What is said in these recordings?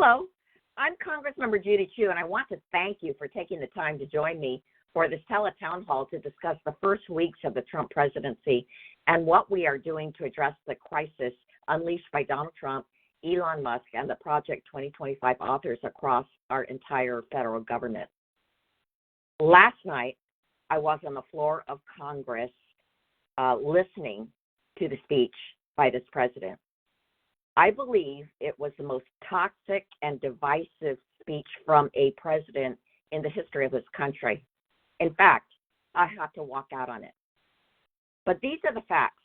Hello, I'm Congressmember Judy Chu, and I want to thank you for taking the time to join me for this teletown hall to discuss the first weeks of the Trump presidency and what we are doing to address the crisis unleashed by Donald Trump, Elon Musk, and the Project 2025 authors across our entire federal government. Last night, I was on the floor of Congress listening to the speech by this president. I believe it was the most toxic and divisive speech from a president in the history of this country. In fact, I have to walk out on it. But these are the facts.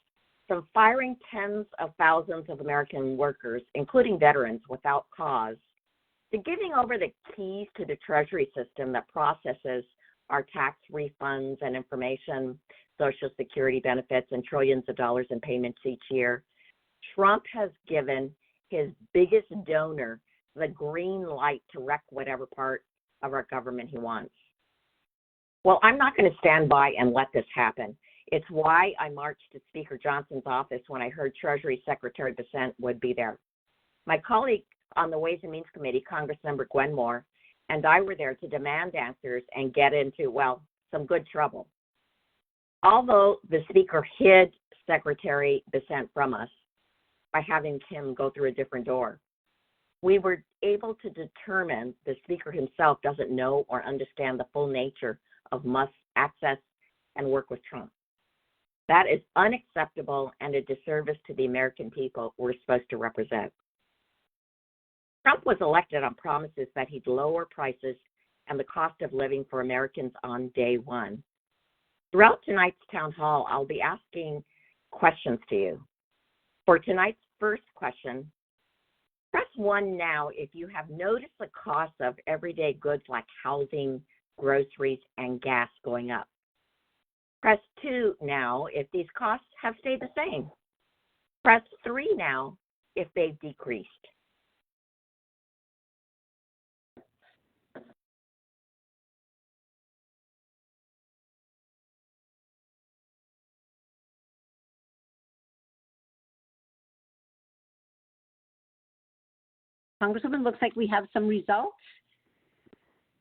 From firing tens of thousands of American workers, including veterans, without cause, to giving over the keys to the Treasury system that processes our tax refunds and information, Social Security benefits, and trillions of dollars in payments each year, Trump has given his biggest donor the green light to wreck whatever part of our government he wants. Well, I'm not going to stand by and let this happen. It's why I marched to Speaker Johnson's office when I heard Treasury Secretary Bessent would be there. My colleague on the Ways and Means Committee, Congressmember Gwen Moore, and I were there to demand answers and get into, well, some good trouble. Although the Speaker hid Secretary Bessent from us by having him go through a different door, we were able to determine the Speaker himself doesn't know or understand the full nature of Musk's access and work with Trump. That is unacceptable and a disservice to the American people we're supposed to represent. Trump was elected on promises that he'd lower prices and the cost of living for Americans on day one. Throughout tonight's town hall, I'll be asking questions to you. For tonight's first question, press 1 now if you have noticed the cost of everyday goods like housing, groceries, and gas going up. Press 2 now if these costs have stayed the same. Press 3 now if they've decreased. Congresswoman, looks like we have some results.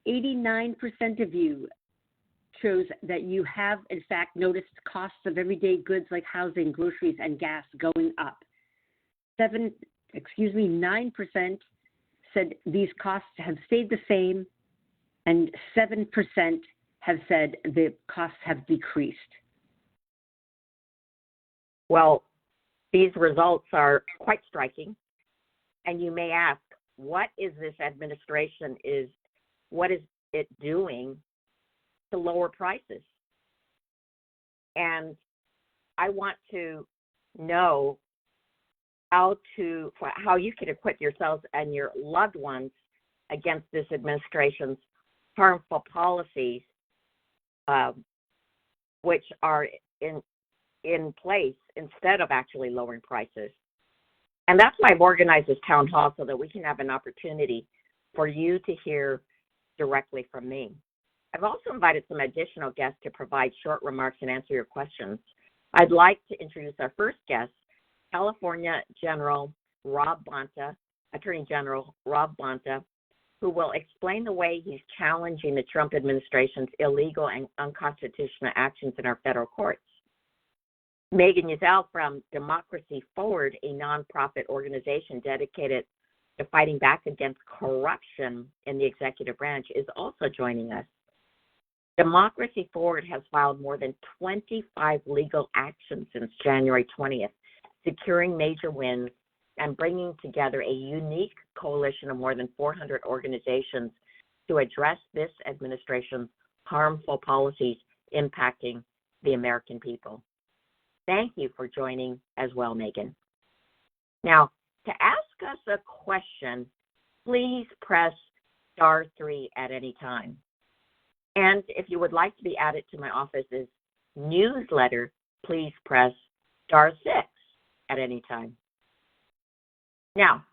89% of you chose that you have, in fact, noticed costs of everyday goods like housing, groceries, and gas going up. 9% said these costs have stayed the same, and 7% have said the costs have decreased. Well, these results are quite striking. And you may ask, what is this administration what is it doing to lower prices? And I want to know how you can equip yourselves and your loved ones against this administration's harmful policies, which are in place instead of actually lowering prices. And that's why I've organized this town hall, so that we can have an opportunity for you to hear directly from me. I've also invited some additional guests to provide short remarks and answer your questions. I'd like to introduce our first guest, California Attorney General Rob Bonta, who will explain the way he's challenging the Trump administration's illegal and unconstitutional actions in our federal courts. Megan Yazell from Democracy Forward, a nonprofit organization dedicated to fighting back against corruption in the executive branch, is also joining us. Democracy Forward has filed more than 25 legal actions since January 20th, securing major wins and bringing together a unique coalition of more than 400 organizations to address this administration's harmful policies impacting the American people. Thank you for joining as well, Megan. Now, to ask us a question, please press *3 at any time. And if you would like to be added to my office's newsletter, please press *6 at any time. Now,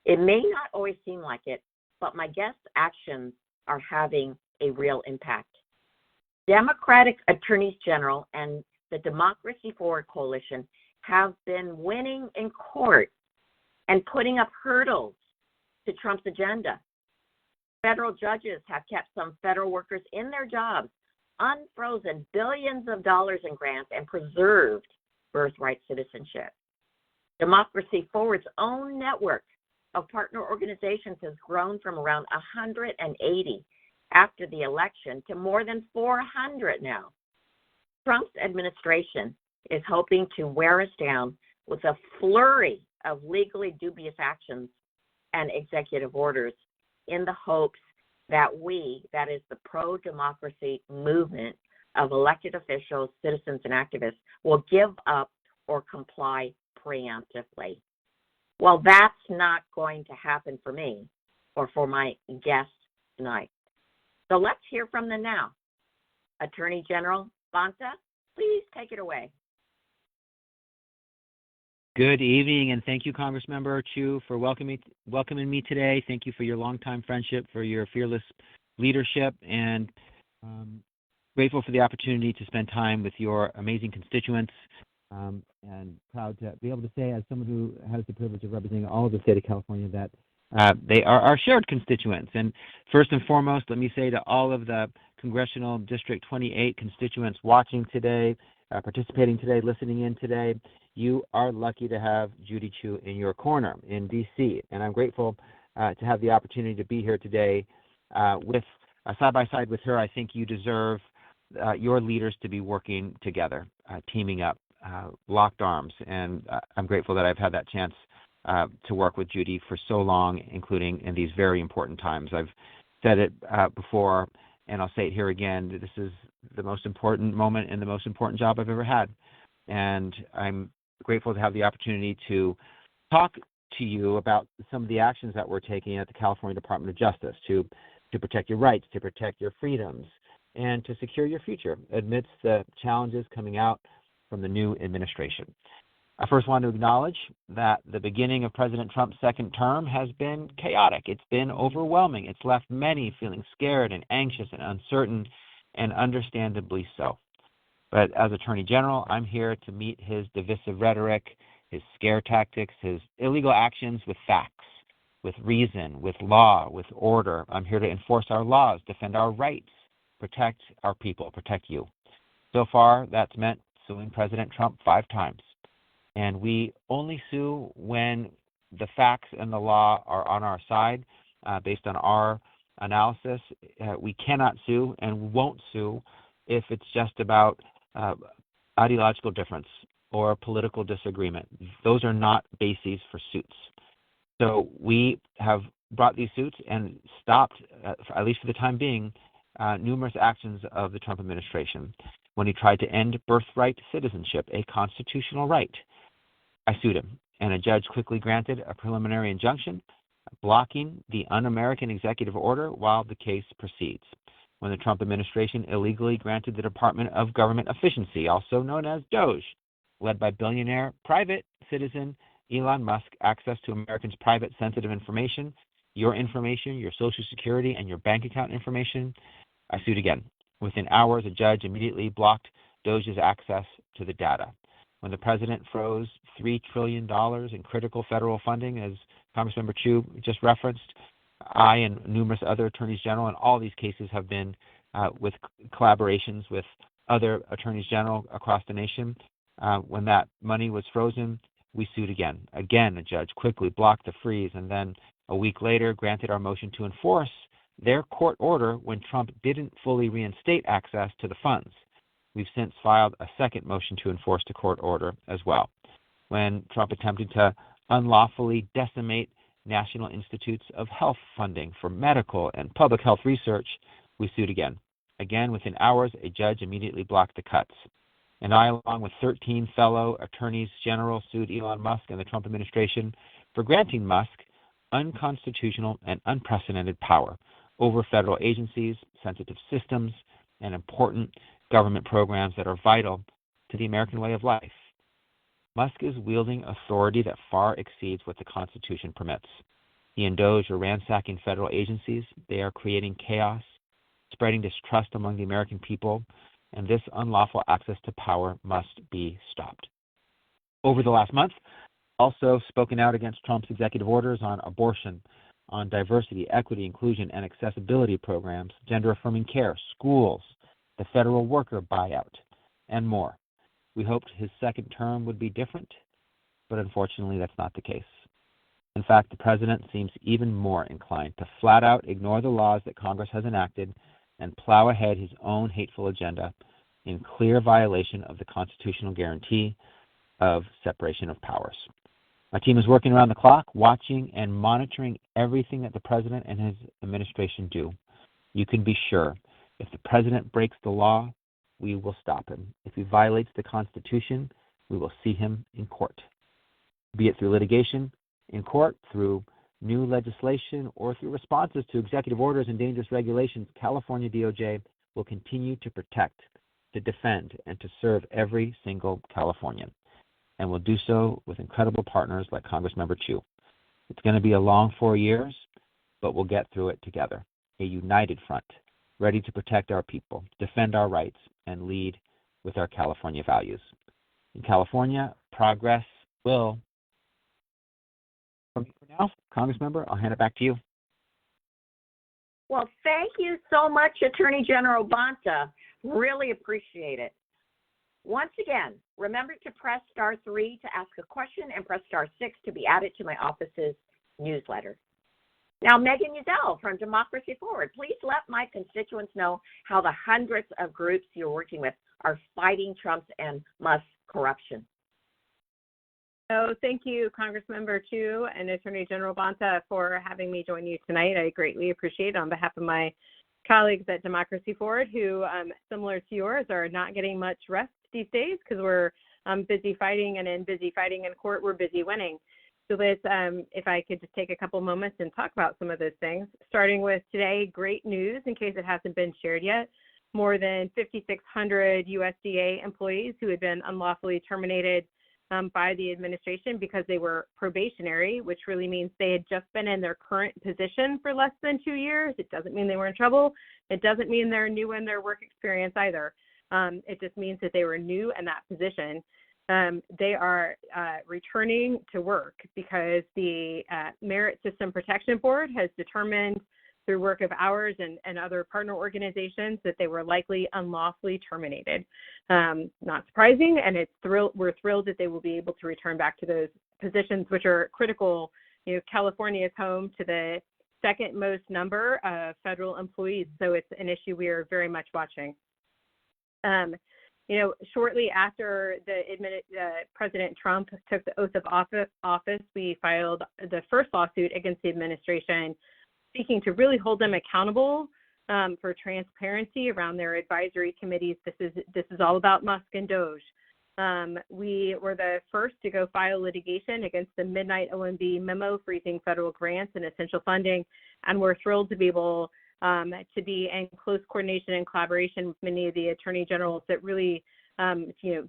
it may not always seem like it, but my guests' actions are having a real impact. Democratic attorneys general and the Democracy Forward Coalition have been winning in court and putting up hurdles to Trump's agenda. Federal judges have kept some federal workers in their jobs, unfrozen billions of dollars in grants, and preserved birthright citizenship. Democracy Forward's own network of partner organizations has grown from around 180 after the election to more than 400 now. Trump's administration is hoping to wear us down with a flurry of legally dubious actions and executive orders in the hopes that we, that is the pro-democracy movement of elected officials, citizens, and activists, will give up or comply preemptively. Well, that's not going to happen for me or for my guests tonight. So let's hear from them now. Attorney General Bonta, please take it away. Good evening, and thank you, Congressmember Chu, for welcoming me today. Thank you for your longtime friendship, for your fearless leadership, and grateful for the opportunity to spend time with your amazing constituents, and proud to be able to say, as someone who has the privilege of representing all of the state of California, that they are our shared constituents. And first and foremost, let me say to all of the Congressional District 28 constituents watching today, participating today, listening in today, you are lucky to have Judy Chu in your corner in D.C., and I'm grateful to have the opportunity to be here today with side by side with her. I think you deserve your leaders to be working together, teaming up, locked arms, and I'm grateful that I've had that chance to work with Judy for so long, including in these very important times. I've said it before, and I'll say it here again. This is the most important moment and the most important job I've ever had, and I'm grateful to have the opportunity to talk to you about some of the actions that we're taking at the California Department of Justice to protect your rights, to protect your freedoms, and to secure your future amidst the challenges coming out from the new administration. I first want to acknowledge that the beginning of President Trump's second term has been chaotic. It's been overwhelming. It's left many feeling scared and anxious and uncertain, and understandably so. But as Attorney General, I'm here to meet his divisive rhetoric, his scare tactics, his illegal actions with facts, with reason, with law, with order. I'm here to enforce our laws, defend our rights, protect our people, protect you. So far, that's meant suing President Trump 5 times. And we only sue when the facts and the law are on our side. Based on our analysis, we cannot sue and won't sue if it's just about ideological difference or political disagreement. Those are not bases for suits. So we have brought these suits and stopped, at least for the time being, numerous actions of the Trump administration when he tried to end birthright citizenship, a constitutional right. I sued him, and a judge quickly granted a preliminary injunction blocking the un-American executive order while the case proceeds. When the Trump administration illegally granted the Department of Government Efficiency, also known as DOGE, led by billionaire private citizen Elon Musk, access to Americans' private sensitive information, your Social Security, and your bank account information, I sued again. Within hours, a judge immediately blocked DOGE's access to the data. When the president froze $3 trillion in critical federal funding, as Congressmember Chu just referenced, I and numerous other attorneys general in all these cases have been with collaborations with other attorneys general across the nation. When that money was frozen, we sued again. Again, a judge quickly blocked the freeze, and then a week later granted our motion to enforce their court order when Trump didn't fully reinstate access to the funds. We've since filed a second motion to enforce the court order as well. When Trump attempted to unlawfully decimate National Institutes of Health funding for medical and public health research, we sued again. Again, within hours, a judge immediately blocked the cuts. And I, along with 13 fellow attorneys general, sued Elon Musk and the Trump administration for granting Musk unconstitutional and unprecedented power over federal agencies, sensitive systems, and important government programs that are vital to the American way of life. Musk is wielding authority that far exceeds what the Constitution permits. He and DOGE are ransacking federal agencies. They are creating chaos, spreading distrust among the American people, and this unlawful access to power must be stopped. Over the last month, also spoken out against Trump's executive orders on abortion, on diversity, equity, inclusion, and accessibility programs, gender-affirming care, schools, the federal worker buyout, and more. We hoped his second term would be different, but unfortunately that's not the case. In fact, the president seems even more inclined to flat out ignore the laws that Congress has enacted and plow ahead his own hateful agenda in clear violation of the constitutional guarantee of separation of powers. My team is working around the clock, watching and monitoring everything that the president and his administration do. You can be sure, if the president breaks the law, we will stop him. If he violates the Constitution, we will see him in court. Be it through litigation, in court, through new legislation, or through responses to executive orders and dangerous regulations, California DOJ will continue to protect, to defend, and to serve every single Californian, and will do so with incredible partners like Congressmember Chu. It's going to be a long 4 years, but we'll get through it together. A united front, ready to protect our people, defend our rights, and lead with our California values. In California, progress will. For now, Congressmember, I'll hand it back to you. Well, thank you so much, Attorney General Bonta. Really appreciate it. Once again, remember to press star 3 to ask a question and press star 6 to be added to my office's newsletter. Now, Megan Udell from Democracy Forward, please let my constituents know how the hundreds of groups you're working with are fighting Trump's and Musk's corruption. So thank you, Congressmember Chu and Attorney General Bonta, for having me join you tonight. I greatly appreciate it on behalf of my colleagues at Democracy Forward who, similar to yours, are not getting much rest these days because we're busy fighting, and in busy fighting in court, we're busy winning. So Liz, if I could just take a couple moments and talk about some of those things, starting with today, great news in case it hasn't been shared yet. More than 5,600 USDA employees who had been unlawfully terminated by the administration because they were probationary, which really means they had just been in their current position for less than 2 years. It doesn't mean they were in trouble. It doesn't mean they're new in their work experience either. It just means that they were new in that position. They are returning to work because the Merit System Protection Board has determined through work of ours and other partner organizations that they were likely unlawfully terminated. Not surprising, and we're thrilled that they will be able to return back to those positions, which are critical. You know, California is home to the second most number of federal employees, so it's an issue we are very much watching. Shortly after President Trump took the oath of office, we filed the first lawsuit against the administration, seeking to really hold them accountable for transparency around their advisory committees. This is all about Musk and Doge. We were the first to go file litigation against the midnight OMB memo freezing federal grants and essential funding, and we're thrilled to be able to be in close coordination and collaboration with many of the attorney generals that really,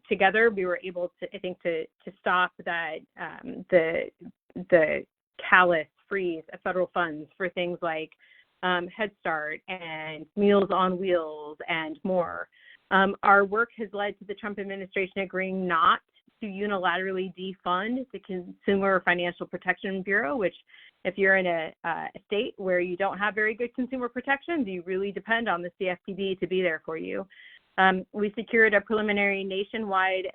together we were able to, I think, to stop that the callous freeze of federal funds for things like Head Start and Meals on Wheels and more. Our work has led to the Trump administration agreeing not to unilaterally defund the Consumer Financial Protection Bureau, which if you're in a state where you don't have very good consumer protections, you really depend on the CFPB to be there for you. We secured a preliminary nationwide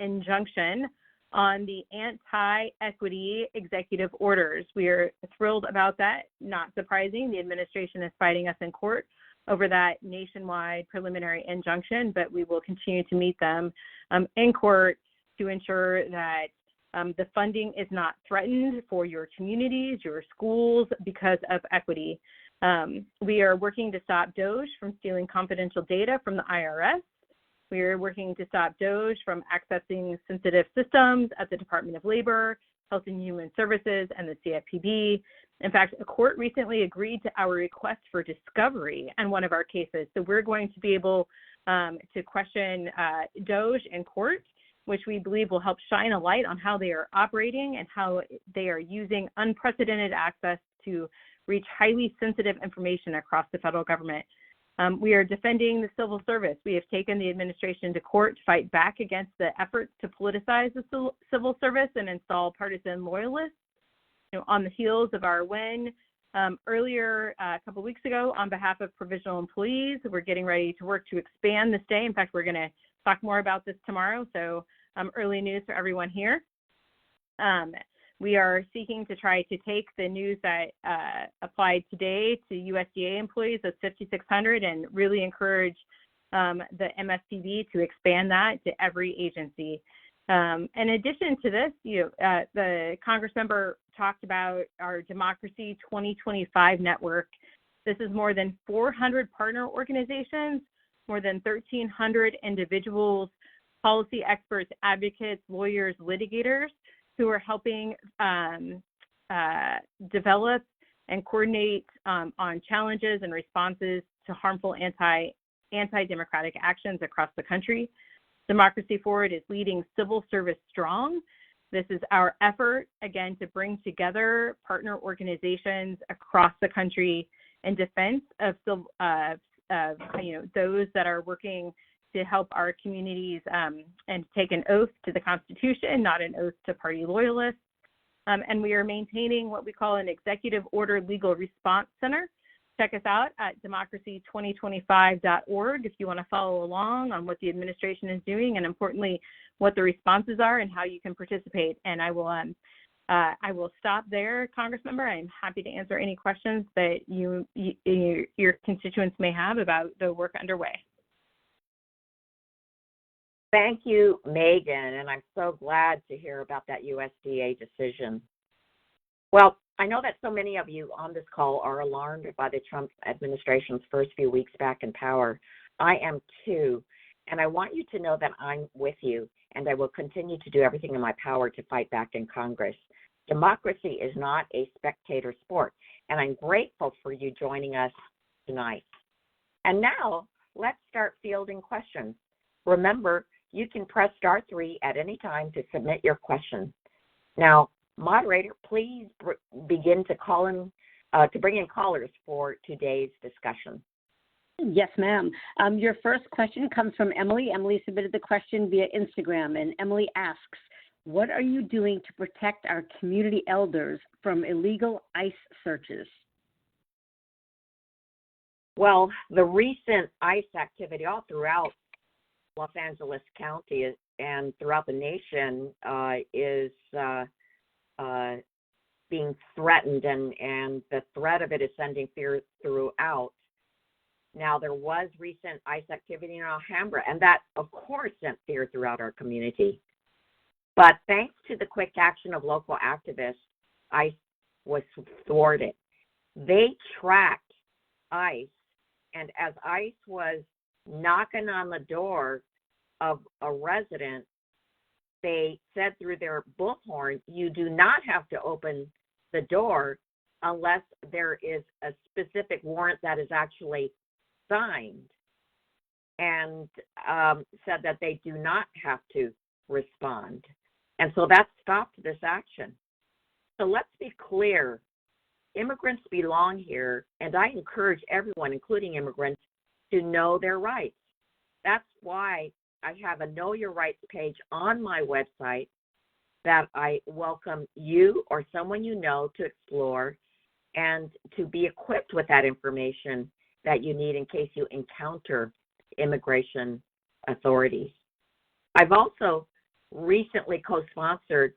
injunction on the anti-equity executive orders. We are thrilled about that. Not surprising, the administration is fighting us in court over that nationwide preliminary injunction, but we will continue to meet them in court to ensure that the funding is not threatened for your communities, your schools, because of equity. We are working to stop Doge from stealing confidential data from the IRS. We are working to stop Doge from accessing sensitive systems at the Department of Labor, Health and Human Services, and the CFPB. In fact, a court recently agreed to our request for discovery in one of our cases. So we're going to be able to question Doge in court, which we believe will help shine a light on how they are operating and how they are using unprecedented access to reach highly sensitive information across the federal government. We are defending the civil service. We have taken the administration to court to fight back against the efforts to politicize the civil service and install partisan loyalists. On the heels of our win Earlier, a couple weeks ago, on behalf of provisional employees, we're getting ready to work to expand this day. In fact, we're going to talk more about this tomorrow, so early news for everyone here. We are seeking to try to take the news that applied today to USDA employees, that's 5,600, and really encourage the MSPB to expand that to every agency. In addition to this, the Congress member talked about our Democracy 2025 network. This is more than 400 partner organizations, more than 1,300 individuals, policy experts, advocates, lawyers, litigators who are helping develop and coordinate on challenges and responses to harmful anti-democratic actions across the country. Democracy Forward is leading Civil Service Strong. This is our effort, again, to bring together partner organizations across the country in defense of those that are working to help our communities and take an oath to the Constitution, not an oath to party loyalists. And we are maintaining what we call an Executive Order Legal Response Center. Check us out at democracy2025.org if you want to follow along on what the administration is doing and, importantly, what the responses are and how you can participate. And I will stop there, Congressmember. I'm happy to answer any questions that your constituents may have about the work underway. Thank you, Megan, and I'm so glad to hear about that USDA decision. Well, I know that so many of you on this call are alarmed by the Trump administration's first few weeks back in power. I am too, and I want you to know that I'm with you, and I will continue to do everything in my power to fight back in Congress. Democracy is not a spectator sport, and I'm grateful for you joining us tonight. And now, let's start fielding questions. Remember, you can press *3 at any time to submit your question. Now, moderator, please begin to bring in callers for today's discussion. Yes, ma'am. Your first question comes from Emily. Emily submitted the question via Instagram, and Emily asks, what are you doing to protect our community elders from illegal ICE searches? Well, the recent ICE activity all throughout Los Angeles County and throughout the nation is being threatened, and the threat of it is sending fear throughout. Now, there was recent ICE activity in Alhambra, and that, of course, sent fear throughout our community. But thanks to the quick action of local activists, ICE was thwarted. They tracked ICE, and as ICE was knocking on the door of a resident, they said through their bullhorn, you do not have to open the door unless there is a specific warrant that is actually signed, and said that they do not have to respond. And so that stopped this action. So let's be clear. Immigrants belong here, and I encourage everyone, including immigrants, to know their rights. That's why I have a Know Your Rights page on my website that I welcome you or someone you know to explore and to be equipped with that information that you need in case you encounter immigration authorities. I've also recently co-sponsored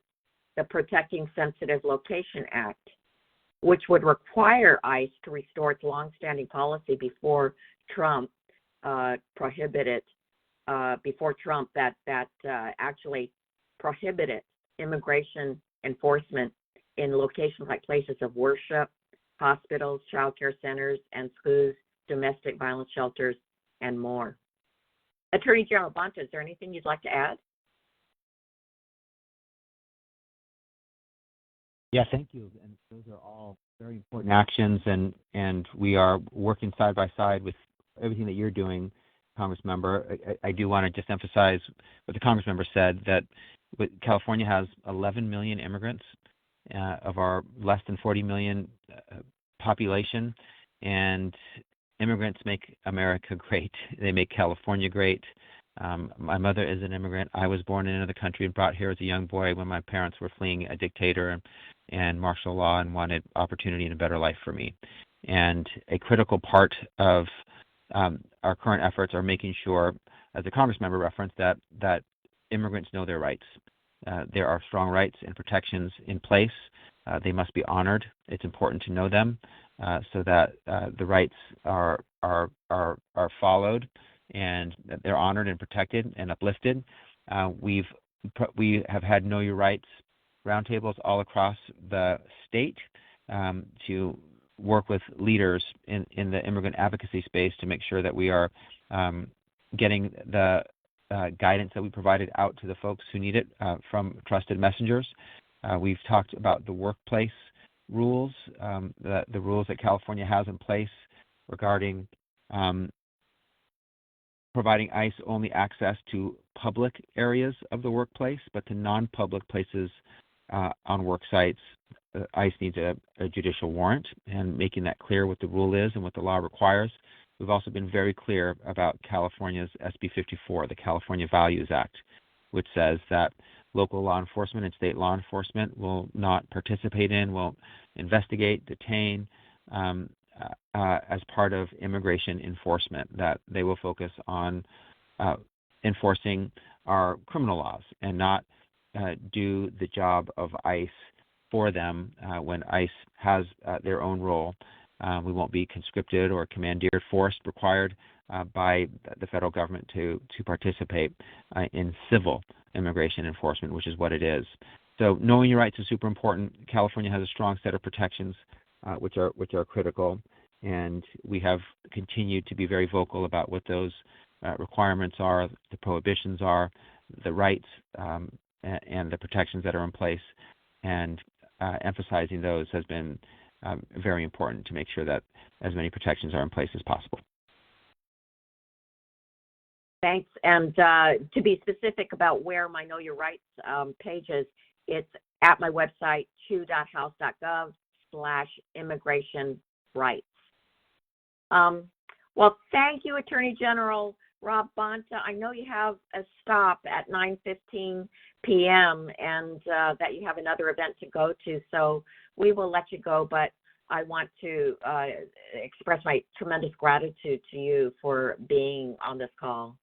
the Protecting Sensitive Location Act, which would require ICE to restore its longstanding policy before Trump actually prohibited immigration enforcement in locations like places of worship, hospitals, child care centers, and schools, domestic violence shelters, and more. Attorney General Bonta, is there anything you'd like to add? Yeah, thank you. And those are all very important actions, and we are working side by side with everything that you're doing, Congressmember. I do want to just emphasize what the Congressmember said, that California has 11 million immigrants of our less than 40 million population, and immigrants make America great. They make California great. My mother is an immigrant. I was born in another country and brought here as a young boy when my parents were fleeing a dictator, and and martial law and wanted opportunity and a better life for me. And a critical part of our current efforts are making sure, as the Congress member referenced, that immigrants know their rights. There are strong rights and protections in place. They must be honored. It's important to know them so that the rights are followed and that they're honored and protected and uplifted. We have had Know Your Rights roundtables all across the state to work with leaders in the immigrant advocacy space to make sure that we are getting the guidance that we provided out to the folks who need it from trusted messengers. We've talked about the workplace rules, the rules that California has in place regarding providing ICE only access to public areas of the workplace, but to non-public places on work sites, ICE needs a judicial warrant, and making that clear what the rule is and what the law requires. We've also been very clear about California's SB 54, the California Values Act, which says that local law enforcement and state law enforcement will not participate in, will investigate, detain as part of immigration enforcement, that they will focus on enforcing our criminal laws and not do the job of ICE for them when ICE has their own role. We won't be conscripted or commandeered, forced, required by the federal government to participate in civil immigration enforcement, which is what it is. So knowing your rights is super important. California has a strong set of protections which are critical, and we have continued to be very vocal about what those requirements are, the prohibitions are, the rights and the protections that are in place, and emphasizing those has been very important to make sure that as many protections are in place as possible. Thanks. And to be specific about where my Know Your Rights page is, it's at my website, chew.house.gov/immigration rights. Well, thank you, Attorney General Rob Bonta. I know you have a stop at 9:15 p.m. and that you have another event to go to, so we will let you go, but I want to express my tremendous gratitude to you for being on this call.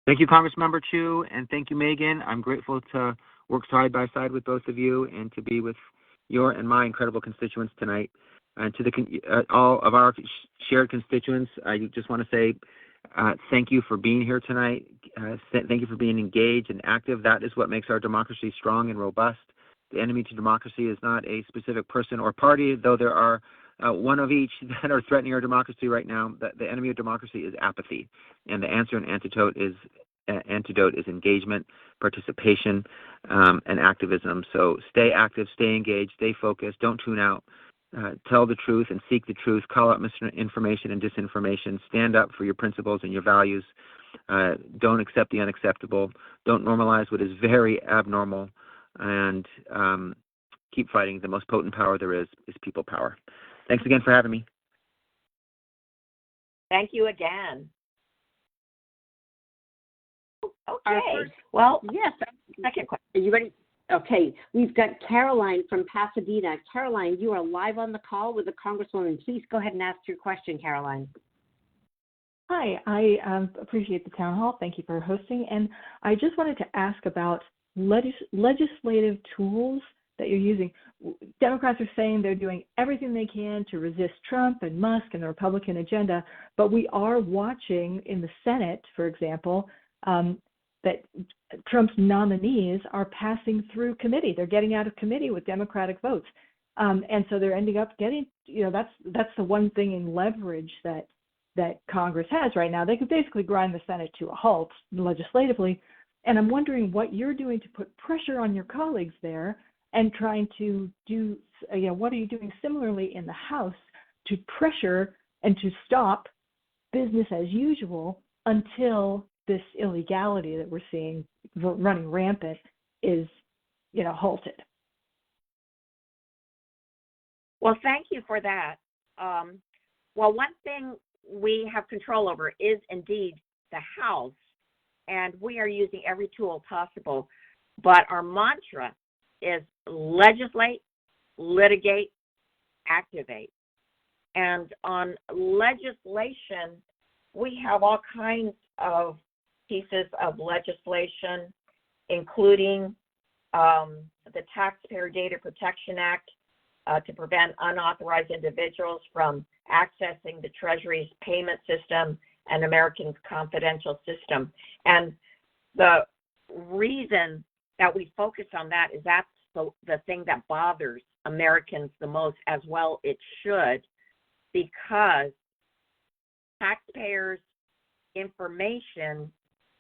Thank you, Congressmember Chu, and thank you, Megan. I'm grateful to work side by side with both of you and to be with your and my incredible constituents tonight. And to all of our shared constituents, I just want to say thank you for being here tonight. Thank you for being engaged and active. That is what makes our democracy strong and robust. The enemy to democracy is not a specific person or party, though there are one of each that are threatening our democracy right now. The enemy of democracy is apathy, and the answer and antidote is engagement, participation, and activism. So stay active, stay engaged, stay focused, don't tune out. Tell the truth and seek the truth. Call out misinformation and disinformation. Stand up for your principles and your values. Don't accept the unacceptable. Don't normalize what is very abnormal. And keep fighting. The most potent power there is people power. Thanks again for having me. Thank you again. Okay. Well, yes. Second question. Are you ready? Okay. We've got Caroline from Pasadena. Caroline, you are live on the call with the Congresswoman. Please go ahead and ask your question, Caroline. Hi. I appreciate the town hall. Thank you for hosting. And I just wanted to ask about legislative tools that you're using. Democrats are saying they're doing everything they can to resist Trump and Musk and the Republican agenda, but we are watching in the Senate, for example, that Trump's nominees are passing through committee. They're getting out of committee with Democratic votes. And so they're ending up getting, that's the one thing in leverage that Congress has right now. They could basically grind the Senate to a halt legislatively. And I'm wondering what you're doing to put pressure on your colleagues there and trying to do, what are you doing similarly in the House to pressure and to stop business as usual until this illegality that we're seeing running rampant is, halted? Well, thank you for that. Well, one thing we have control over is indeed the House, and we are using every tool possible. But our mantra is legislate, litigate, activate. And on legislation, we have all kinds of pieces of legislation, including the Taxpayer Data Protection Act to prevent unauthorized individuals from accessing the Treasury's payment system and Americans' confidential system. And the reason that we focus on that is that's the thing that bothers Americans the most, as well it should, because taxpayers' information,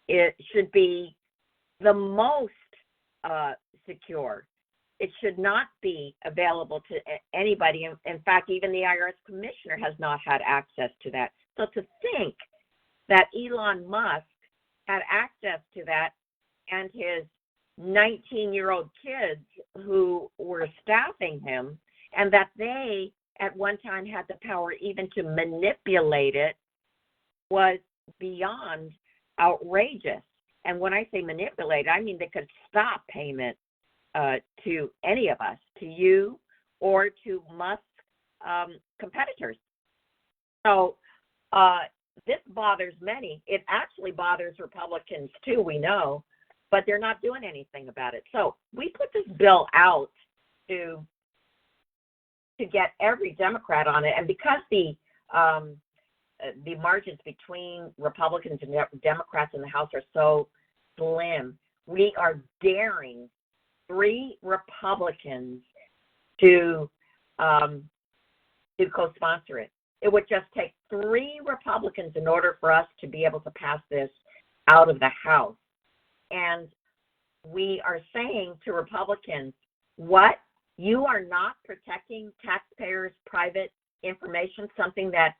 it should be the most secure. It should not be available to anybody. In fact, even the IRS commissioner has not had access to that. So to think that Elon Musk had access to that and his 19-year-old kids who were staffing him, and that they at one time had the power even to manipulate it, was beyond outrageous. And when I say manipulate, I mean they could stop payment to any of us, to you or to Musk's competitors. So this bothers many. It actually bothers Republicans too, we know, but they're not doing anything about it. So we put this bill out to get every Democrat on it, and because the margins between Republicans and Democrats in the House are so slim, we are daring 3 Republicans to co-sponsor it. It would just take 3 Republicans in order for us to be able to pass this out of the House. And we are saying to Republicans, what? You are not protecting taxpayers' private information, something that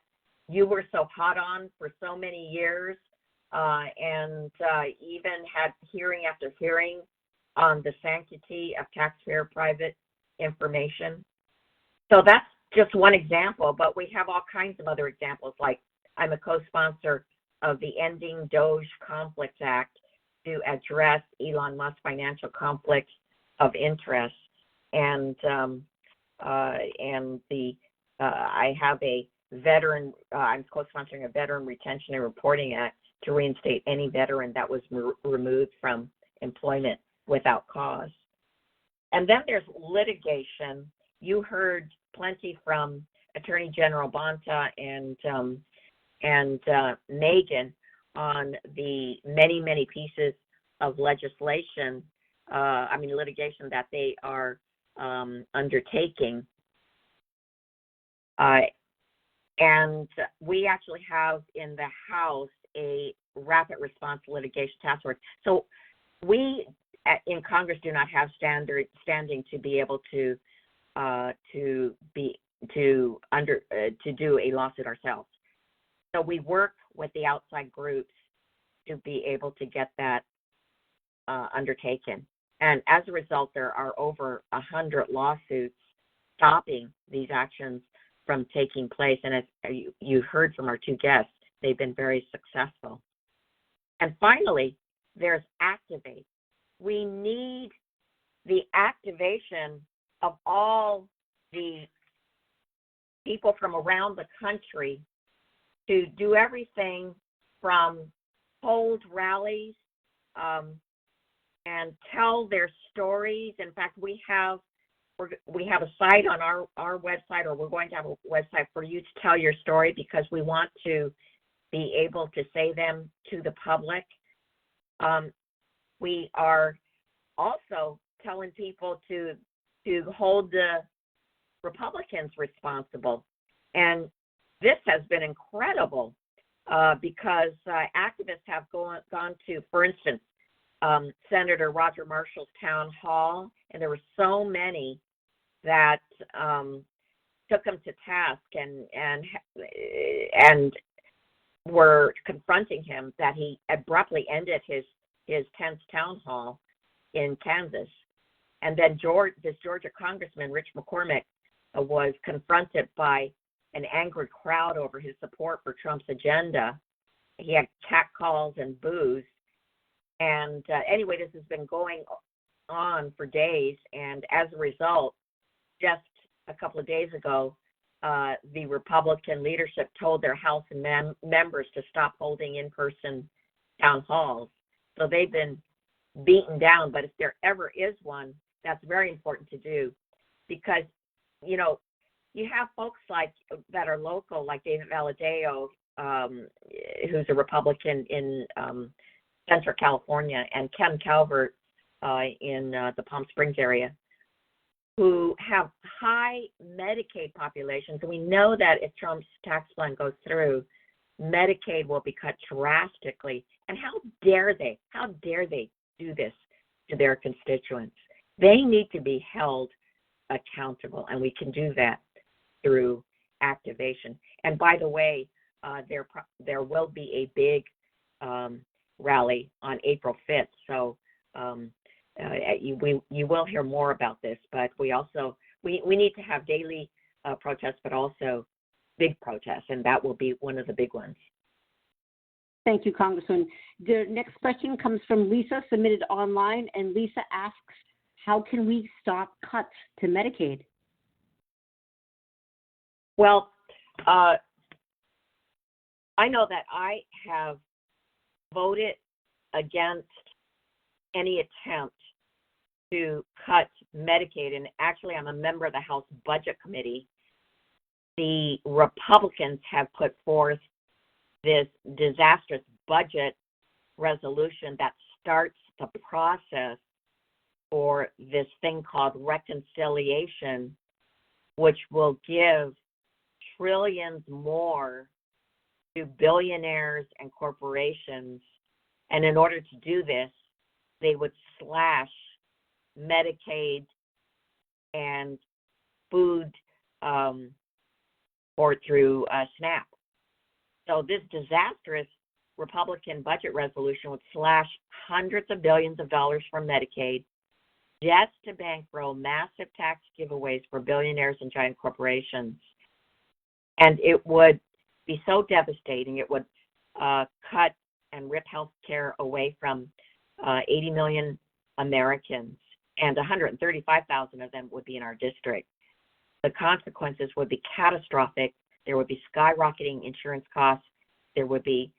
you were so hot on for so many years, and even had hearing after hearing on the sanctity of taxpayer private information. So that's just one example, but we have all kinds of other examples, like I'm a co-sponsor of the Ending Doge Conflicts Act to address Elon Musk's financial conflicts of interest, and I have a veteran. I'm co-sponsoring a Veteran Retention and Reporting Act to reinstate any veteran that was removed from employment without cause. And then there's litigation. You heard plenty from Attorney General Bonta and Megan on the many pieces of legislation, litigation that they are undertaking. And we actually have in the House a rapid response litigation task force. So we in Congress do not have standing to be able to do a lawsuit ourselves. So we work with the outside groups to be able to get that undertaken. And as a result, there are over 100 lawsuits stopping these actions from taking place. And as you heard from our 2 guests, they've been very successful. And finally, there's Activate. We need the activation of all the people from around the country to do everything from hold rallies and tell their stories. In fact, we have a site on our website, or we're going to have a website for you to tell your story, because we want to be able to say them to the public. We are also telling people to hold the Republicans responsible. And this has been incredible because activists have gone to, for instance, Senator Roger Marshall's town hall, and there were so many that took him to task and were confronting him that he abruptly ended his 10th town hall in Kansas. And then this Georgia Congressman, Rich McCormick, was confronted by an angry crowd over his support for Trump's agenda. He had catcalls and boos. And anyway, this has been going on for days, and as a result, just a couple of days ago, the Republican leadership told their House members to stop holding in-person town halls. So they've been beaten down, but if there ever is one, that's very important to do because, you know, you have folks like that are local, like David Valadao, who's a Republican in Central California, and Ken Calvert in the Palm Springs area, who have high Medicaid populations. And we know that if Trump's tax plan goes through, Medicaid will be cut drastically. And how dare they do this to their constituents? They need to be held accountable, and we can do that through activation. And by the way, there will be a big rally on April 5th. So you will hear more about this, but we need to have daily protests, but also big protests, and that will be one of the big ones. Thank you, Congresswoman. The next question comes from Lisa, submitted online, and Lisa asks, how can we stop cuts to Medicaid? Well, I know that I have voted against any attempt to cut Medicaid, and actually I'm a member of the House Budget Committee. The Republicans have put forth this disastrous budget resolution that starts the process for this thing called reconciliation, which will give trillions more to billionaires and corporations. And in order to do this, they would slash Medicaid and food or through SNAP. So this disastrous Republican budget resolution would slash hundreds of billions of dollars from Medicaid just to bankroll massive tax giveaways for billionaires and giant corporations. And it would be so devastating. It would cut and rip health care away from 80 million Americans, and 135,000 of them would be in our district. The consequences would be catastrophic. There would be skyrocketing insurance costs. There would be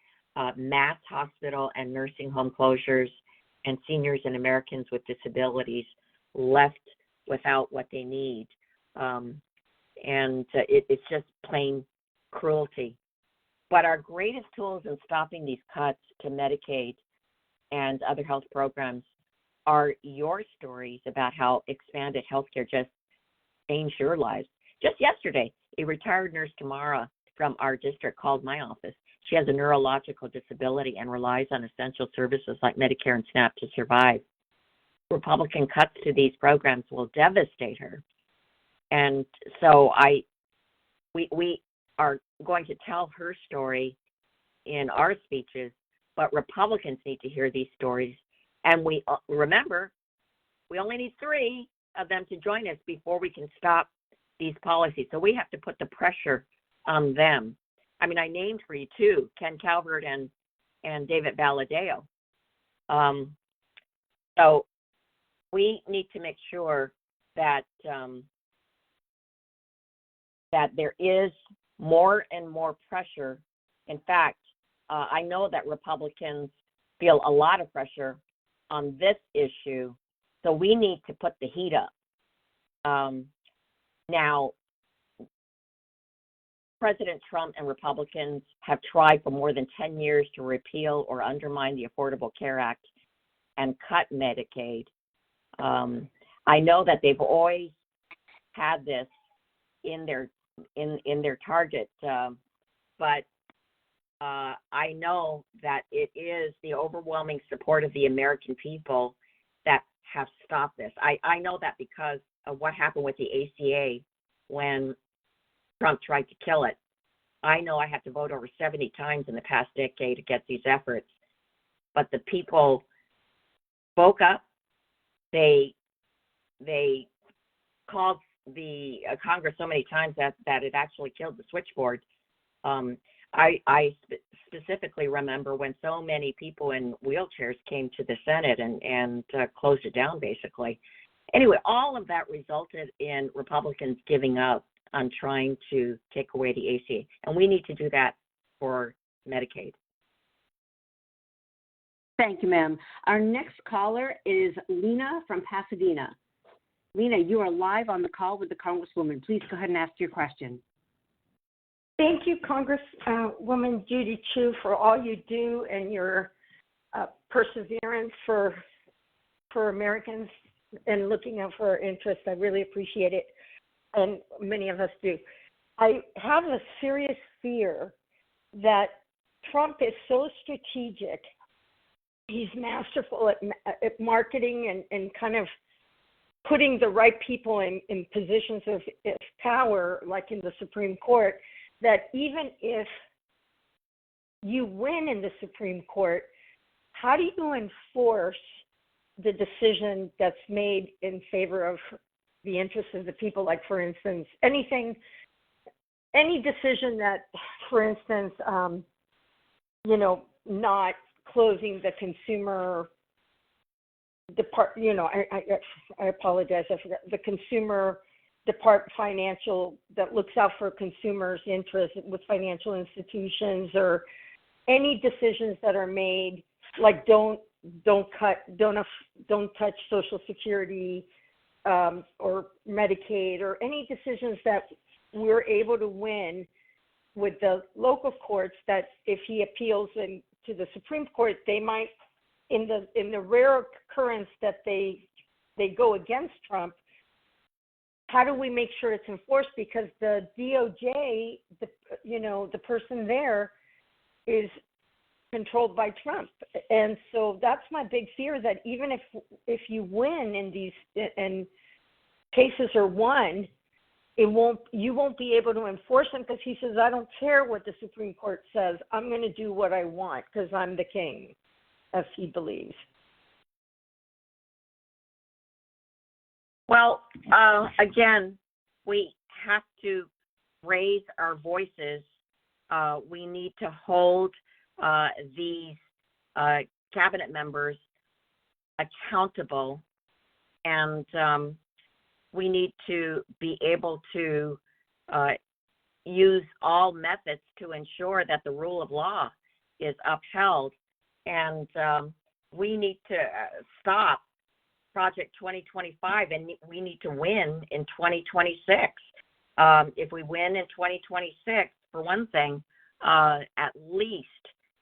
mass hospital and nursing home closures, and seniors and Americans with disabilities left without what they need. It's just plain cruelty. But our greatest tools in stopping these cuts to Medicaid and other health programs are your stories about how expanded healthcare just changed your lives. Just yesterday, a retired nurse, Tamara, from our district called my office. She has a neurological disability and relies on essential services like Medicare and SNAP to survive. Republican cuts to these programs will devastate her. And so we are going to tell her story in our speeches, but Republicans need to hear these stories. And we remember, we only need 3 of them to join us before we can stop these policies. So we have to put the pressure on them. I mean, I named for you 2, Ken Calvert and David Valadao. So we need to make sure that that there is more and more pressure. In fact, I know that Republicans feel a lot of pressure on this issue, so we need to put the heat up. Now, President Trump and Republicans have tried for more than 10 years to repeal or undermine the Affordable Care Act and cut Medicaid. I know that they've always had this in their target, but I know that it is the overwhelming support of the American people that have stopped this. I know that because of what happened with the ACA when Trump tried to kill it. I know I had to vote over 70 times in the past decade against these efforts, but the people spoke up. They called the Congress so many times that it actually killed the switchboard. I specifically remember when so many people in wheelchairs came to the Senate and closed it down, basically. Anyway, all of that resulted in Republicans giving up on trying to take away the ACA, and we need to do that for Medicaid. Thank you, ma'am. Our next caller is Lena from Pasadena. Lena, you are live on the call with the Congresswoman. Please go ahead and ask your question. Thank you, Congresswoman Judy Chu, for all you do and your perseverance for Americans and looking out for our interests. I really appreciate it, and many of us do. I have a serious fear that Trump is so strategic. He's masterful at marketing and kind of putting the right people in positions of power, like in the Supreme Court, that even if you win in the Supreme Court, how do you enforce the decision that's made in favor of the interests of the people? Like, for instance, any decision that, for instance, not closing the consumer I apologize, I forgot, the consumer financial that looks out for consumers' interests with financial institutions, or any decisions that are made, like don't touch Social Security or Medicaid, or any decisions that we're able to win with the local courts, that if he appeals to the Supreme Court, they might, in the rare occurrence that they go against Trump, how do we make sure it's enforced? Because the DOJ, the person there is controlled by Trump. And so that's my big fear, that even if you win in these, and cases are won, you won't be able to enforce them, because he says, I don't care what the Supreme Court says. I'm going to do what I want because I'm the king, as he believes. Well, again, we have to raise our voices. We need to hold these cabinet members accountable, and we need to be able to use all methods to ensure that the rule of law is upheld. And we need to stop Project 2025, and we need to win in 2026. If we win in 2026, for one thing, at least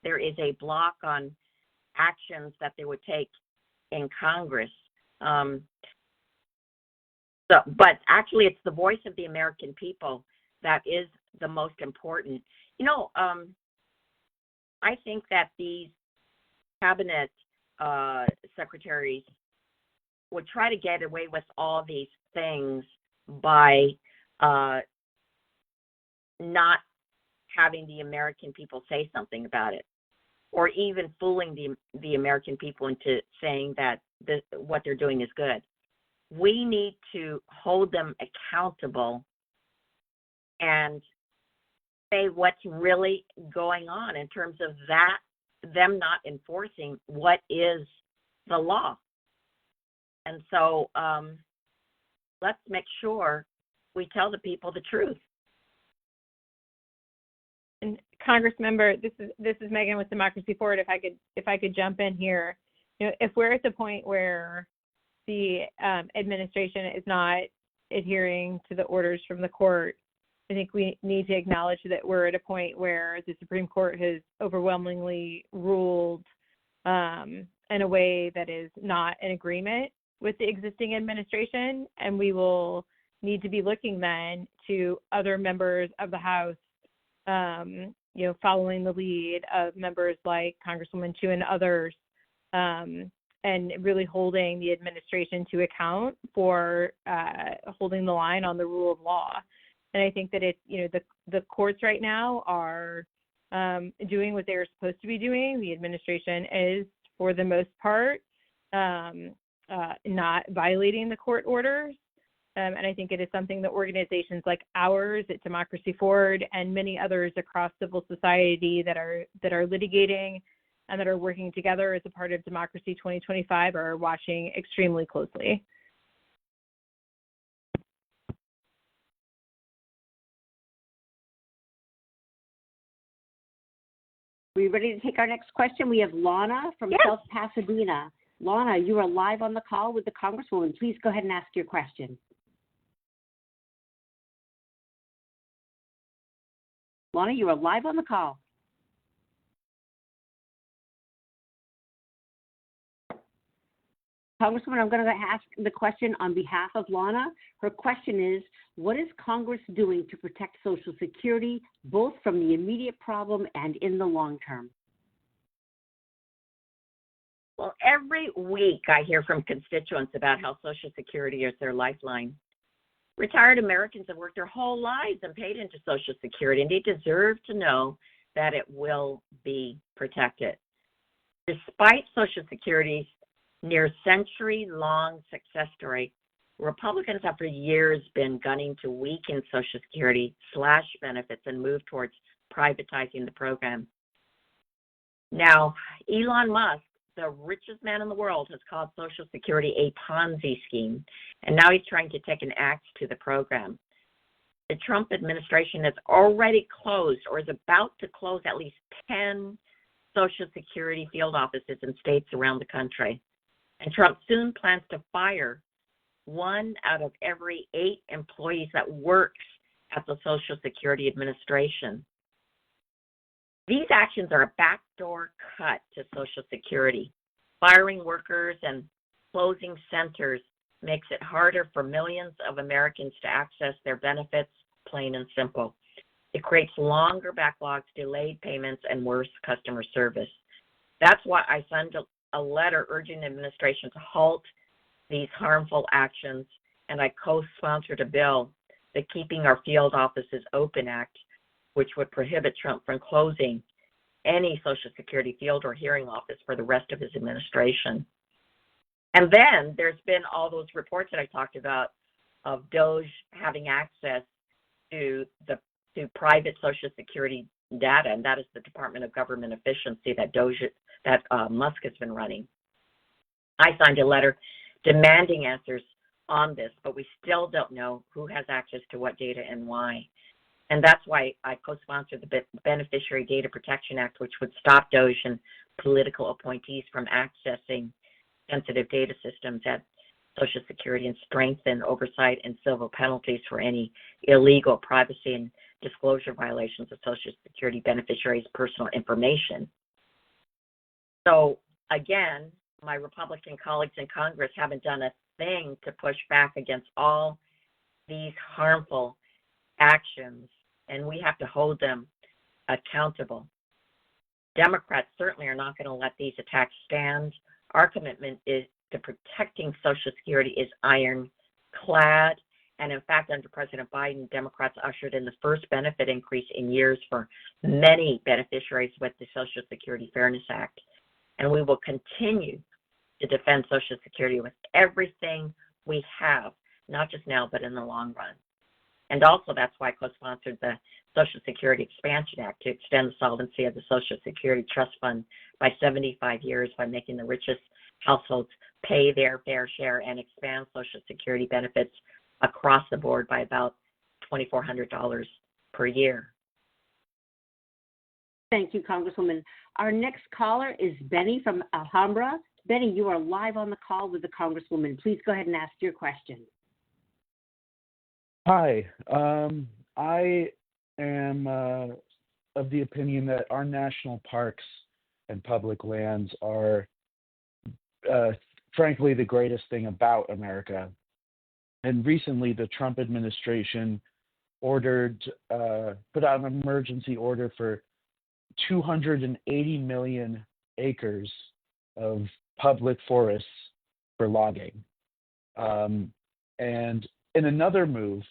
there is a block on actions that they would take in Congress. But actually, it's the voice of the American people that is the most important. I think that these cabinet secretaries would try to get away with all these things by not having the American people say something about it, or even fooling the American people into saying that what they're doing is good. We need to hold them accountable and say what's really going on in terms of them not enforcing what is the law. And so let's make sure we tell the people the truth. And Congressmember, this is Megan with Democracy Forward. If I could jump in here, if we're at the point where the administration is not adhering to the orders from the court, I think we need to acknowledge that we're at a point where the Supreme Court has overwhelmingly ruled in a way that is not in agreement with the existing administration, and we will need to be looking then to other members of the House, following the lead of members like Congresswoman Chu and others, and really holding the administration to account for holding the line on the rule of law. And I think that the courts right now are doing what they're supposed to be doing. The administration is, for the most part, not violating the court orders. And I think it is something that organizations like ours at Democracy Forward and many others across civil society that are litigating and that are working together as a part of Democracy 2025 are watching extremely closely. Are we ready to take our next question? We have Lana from Yes. South Pasadena. Lana, you are live on the call with the Congresswoman. Please go ahead and ask your question. Lana, you are live on the call. Congresswoman, I'm going to ask the question on behalf of Lana. Her question is, what is Congress doing to protect Social Security, both from the immediate problem and in the long term? Well, every week I hear from constituents about how Social Security is their lifeline. Retired Americans have worked their whole lives and paid into Social Security, and they deserve to know that it will be protected. Despite Social Security's near century-long success story, Republicans have for years been gunning to weaken Social Security, slash benefits, and move towards privatizing the program. Now, Elon Musk, the richest man in the world, has called Social Security a Ponzi scheme, and now he's trying to take an axe to the program. The Trump administration has already closed or is about to close at least 10 Social Security field offices in states around the country. And Trump soon plans to fire 1 out of every 8 employees that works at the Social Security Administration. These actions are a backdoor cut to Social Security. Firing workers and closing centers makes it harder for millions of Americans to access their benefits, plain and simple. It creates longer backlogs, delayed payments, and worse customer service. That's why I signed a letter urging the administration to halt these harmful actions, and I co-sponsored a bill, the Keeping Our Field Offices Open Act, which would prohibit Trump from closing any Social Security field or hearing office for the rest of his administration. And then there's been all those reports that I talked about of DOJ having access to private Social Security data, and that is the Department of Government Efficiency that Musk has been running. I signed a letter demanding answers on this, but we still don't know who has access to what data and why. And that's why I co-sponsored the Beneficiary Data Protection Act, which would stop DOJ and political appointees from accessing sensitive data systems at Social Security and strengthen oversight and civil penalties for any illegal privacy and disclosure violations of Social Security beneficiaries' personal information. So, again, my Republican colleagues in Congress haven't done a thing to push back against all these harmful actions, and we have to hold them accountable. Democrats certainly are not going to let these attacks stand. Our commitment is to protecting Social Security is ironclad, and in fact, under President Biden, Democrats ushered in the first benefit increase in years for many beneficiaries with the Social Security Fairness Act. And we will continue to defend Social Security with everything we have, not just now, but in the long run. And also, that's why I co-sponsored the Social Security Expansion Act to extend the solvency of the Social Security Trust Fund by 75 years by making the richest households pay their fair share and expand Social Security benefits across the board by about $2,400 per year. Thank you, Congresswoman. Our next caller is Benny from Alhambra. Benny, you are live on the call with the Congresswoman. Please go ahead and ask your question. Hi. I am of the opinion that our national parks and public lands are, frankly, the greatest thing about America. And recently, the Trump administration put out an emergency order for 280 million acres of public forests for logging. And in another move,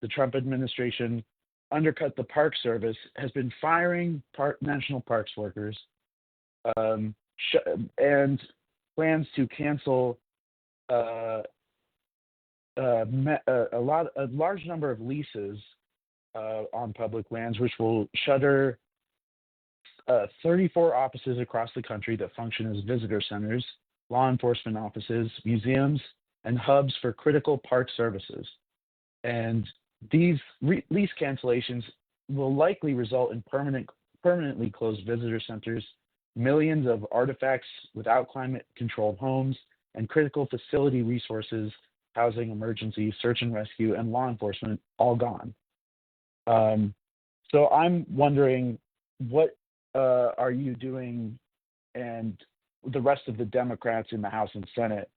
the Trump administration undercut the Park Service, has been firing national parks workers, and plans to cancel a large number of leases on public lands, which will shutter 34 offices across the country that function as visitor centers, law enforcement offices, museums, and hubs for critical park services. And these lease cancellations will likely result in permanently closed visitor centers, millions of artifacts without climate-controlled homes, and critical facility resources, housing, emergency, search and rescue, and law enforcement all gone. So I'm wondering, what are you doing and the rest of the Democrats in the House and Senate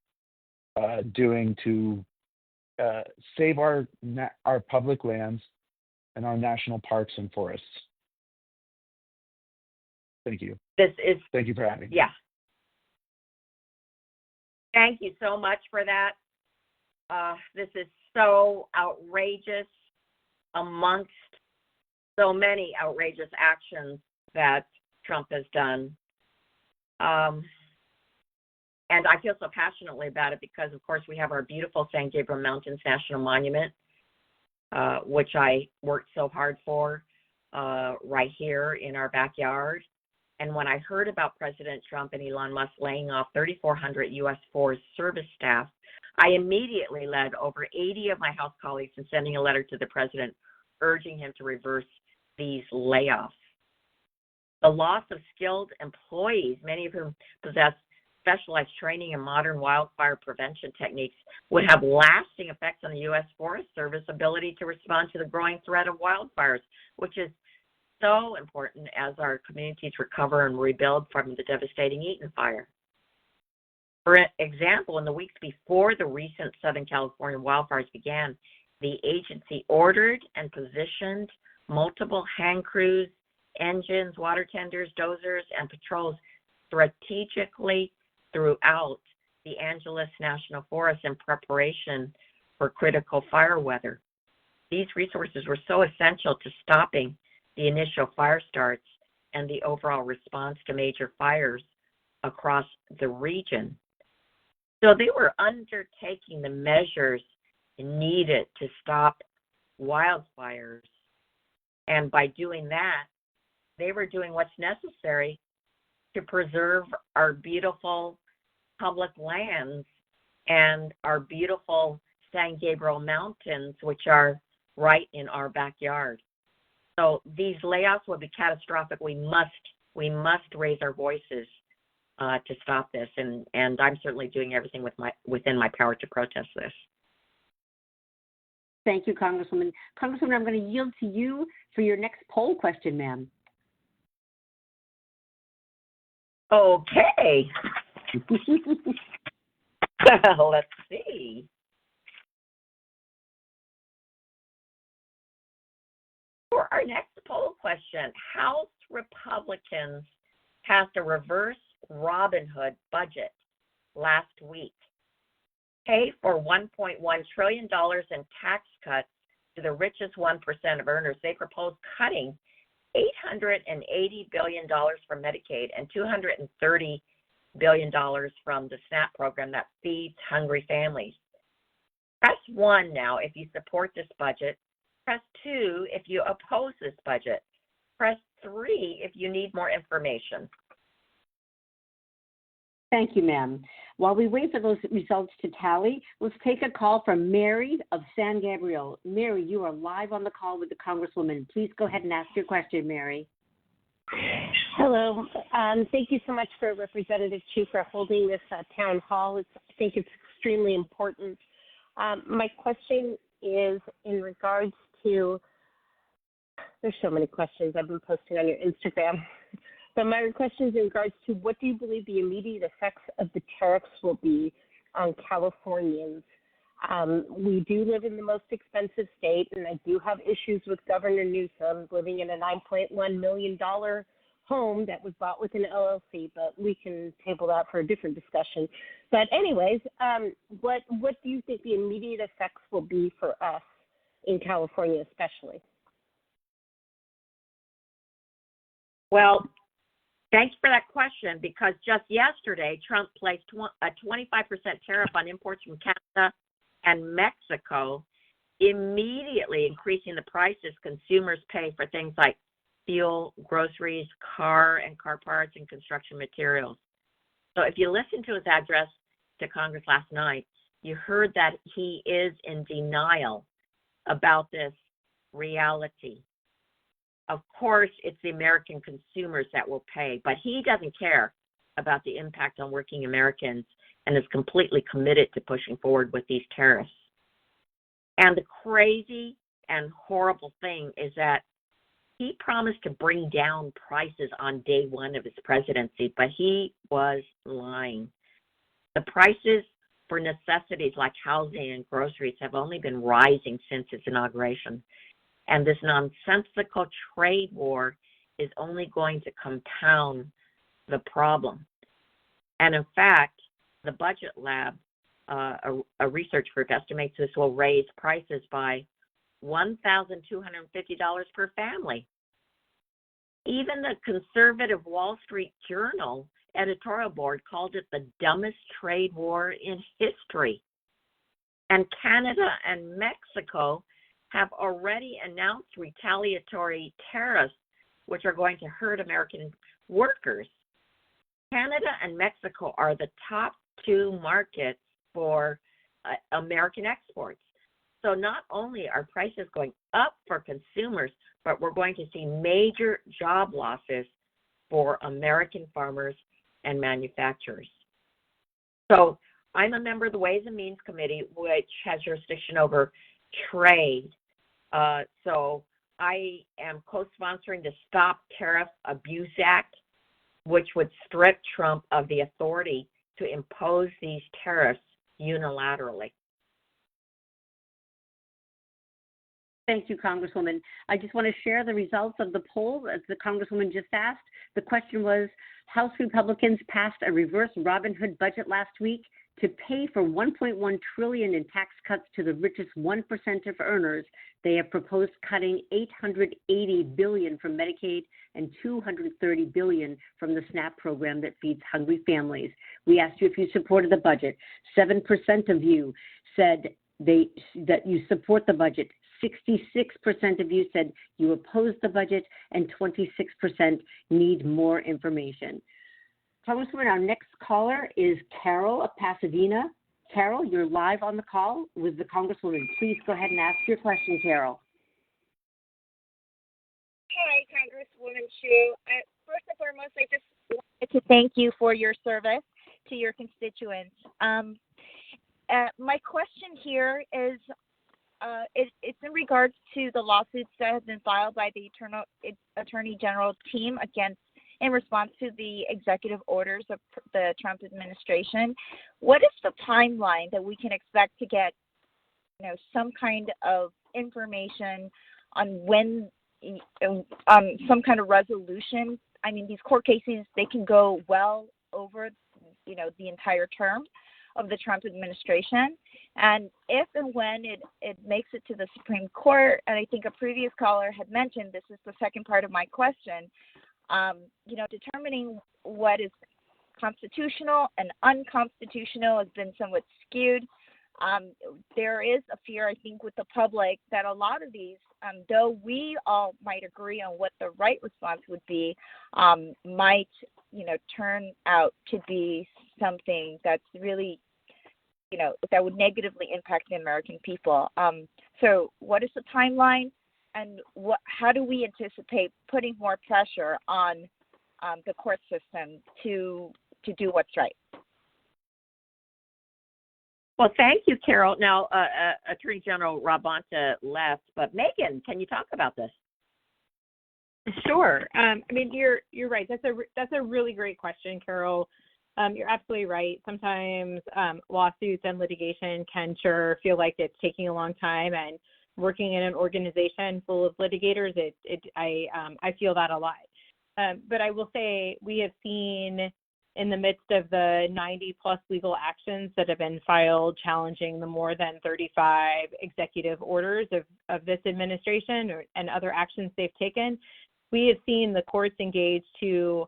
doing to save our public lands and our national parks and forests? Thank you. Thank you for having me. Yeah. Thank you so much for that. This is so outrageous amongst so many outrageous actions that Trump has done. And I feel so passionately about it because, of course, we have our beautiful San Gabriel Mountains National Monument, which I worked so hard for right here in our backyard. And when I heard about President Trump and Elon Musk laying off 3,400 U.S. Forest Service staff, I immediately led over 80 of my House colleagues in sending a letter to the president urging him to reverse these layoffs. The loss of skilled employees, many of whom possess specialized training in modern wildfire prevention techniques, would have lasting effects on the U.S. Forest Service ability to respond to the growing threat of wildfires, which is so important as our communities recover and rebuild from the devastating Eaton fire. For example, in the weeks before the recent Southern California wildfires began, the agency ordered and positioned multiple hand crews, engines, water tenders, dozers, and patrols strategically throughout the Angeles National Forest in preparation for critical fire weather. These resources were so essential to stopping the initial fire starts and the overall response to major fires across the region. So they were undertaking the measures needed to stop wildfires. And by doing that, they were doing what's necessary to preserve our beautiful public lands and our beautiful San Gabriel Mountains, which are right in our backyard. So these layoffs will be catastrophic. We must raise our voices to stop this, and I'm certainly doing everything within my power to protest this. Thank you, Congresswoman. Congresswoman, I'm going to yield to you for your next poll question, ma'am. Okay. Let's see. For our next poll question, House Republicans passed a reverse Robin Hood budget last week. Pay for $1.1 trillion in tax cuts to the richest 1% of earners. They propose cutting $880 billion from Medicaid and $230 billion from the SNAP program that feeds hungry families. Press 1 now if you support this budget. Press 2 if you oppose this budget. Press 3 if you need more information. Thank you, ma'am. While we wait for those results to tally, let's take a call from Mary of San Gabriel. Mary, you are live on the call with the Congresswoman. Please go ahead and ask your question, Mary. Hello. Thank you so much for Representative Chu for holding this town hall. I think it's extremely important. My question is in regards to, there's so many questions I've been posting on your Instagram. But my question is in regards to what do you believe the immediate effects of the tariffs will be on Californians? We do live in the most expensive state, and I do have issues with Governor Newsom living in a $9.1 million home that was bought with an LLC, but we can table that for a different discussion. But anyways, what do you think the immediate effects will be for us in California especially? Well, thanks for that question, because just yesterday, Trump placed a 25% tariff on imports from Canada and Mexico immediately increasing the prices consumers pay for things like fuel, groceries, car and car parts, and construction materials. So if you listen to his address to Congress last night, you heard that he is in denial about this reality. Of course, it's the American consumers that will pay, but he doesn't care about the impact on working Americans and is completely committed to pushing forward with these tariffs. And the crazy and horrible thing is that he promised to bring down prices on day one of his presidency, but he was lying. The prices for necessities like housing and groceries have only been rising since his inauguration. And this nonsensical trade war is only going to compound the problem. And in fact, the Budget Lab, a research group, estimates this will raise prices by $1,250 per family. Even the conservative Wall Street Journal editorial board called it the dumbest trade war in history. And Canada and Mexico have already announced retaliatory tariffs, which are going to hurt American workers. Canada and Mexico are the top two markets for American exports. So not only are prices going up for consumers, but we're going to see major job losses for American farmers and manufacturers. So I'm a member of the Ways and Means Committee, which has jurisdiction over trade. So I am co-sponsoring the Stop Tariff Abuse Act, which would strip Trump of the authority to impose these tariffs unilaterally. Thank you, Congresswoman. I just want to share the results of the poll, as the Congresswoman just asked. The question was, House Republicans passed a reverse Robin Hood budget last week to pay for $1.1 trillion in tax cuts to the richest 1% of earners. They have proposed cutting $880 billion from Medicaid and $230 billion from the SNAP program that feeds hungry families. We asked you if you supported the budget. 7% of you said that you support the budget. 66% of you said you oppose the budget, and 26% need more information. Congresswoman, our next caller is Carol of Pasadena. Carol, you're live on the call with the Congresswoman. Please go ahead and ask your question, Carol. Hi, Congresswoman Chu. First and foremost, I just wanted to thank you for your service to your constituents. My question here is, it's in regards to the lawsuits that have been filed by the Attorney General team in response to the executive orders of the Trump administration. What is the timeline that we can expect to get, some kind of information on when, some kind of resolution? I mean, these court cases, they can go well over, the entire term of the Trump administration. And if and when it makes it to the Supreme Court, and I think a previous caller had mentioned, this is the second part of my question, determining what is constitutional and unconstitutional has been somewhat skewed. There is a fear, I think, with the public that a lot of these, though we all might agree on what the right response would be, might, turn out to be something that's really, that would negatively impact the American people. So what is the timeline, and how do we anticipate putting more pressure on the court system to do what's right? Well, thank you, Carol. Now, Attorney General Rabonta left, but Megan, can you talk about this? Sure. You're right. That's a really great question, Carol. You're absolutely right. Sometimes lawsuits and litigation can sure feel like it's taking a long time, and working in an organization full of litigators, I feel that a lot. But I will say we have seen in the midst of the 90-plus legal actions that have been filed challenging the more than 35 executive orders of this administration and other actions they've taken, we have seen the courts engage to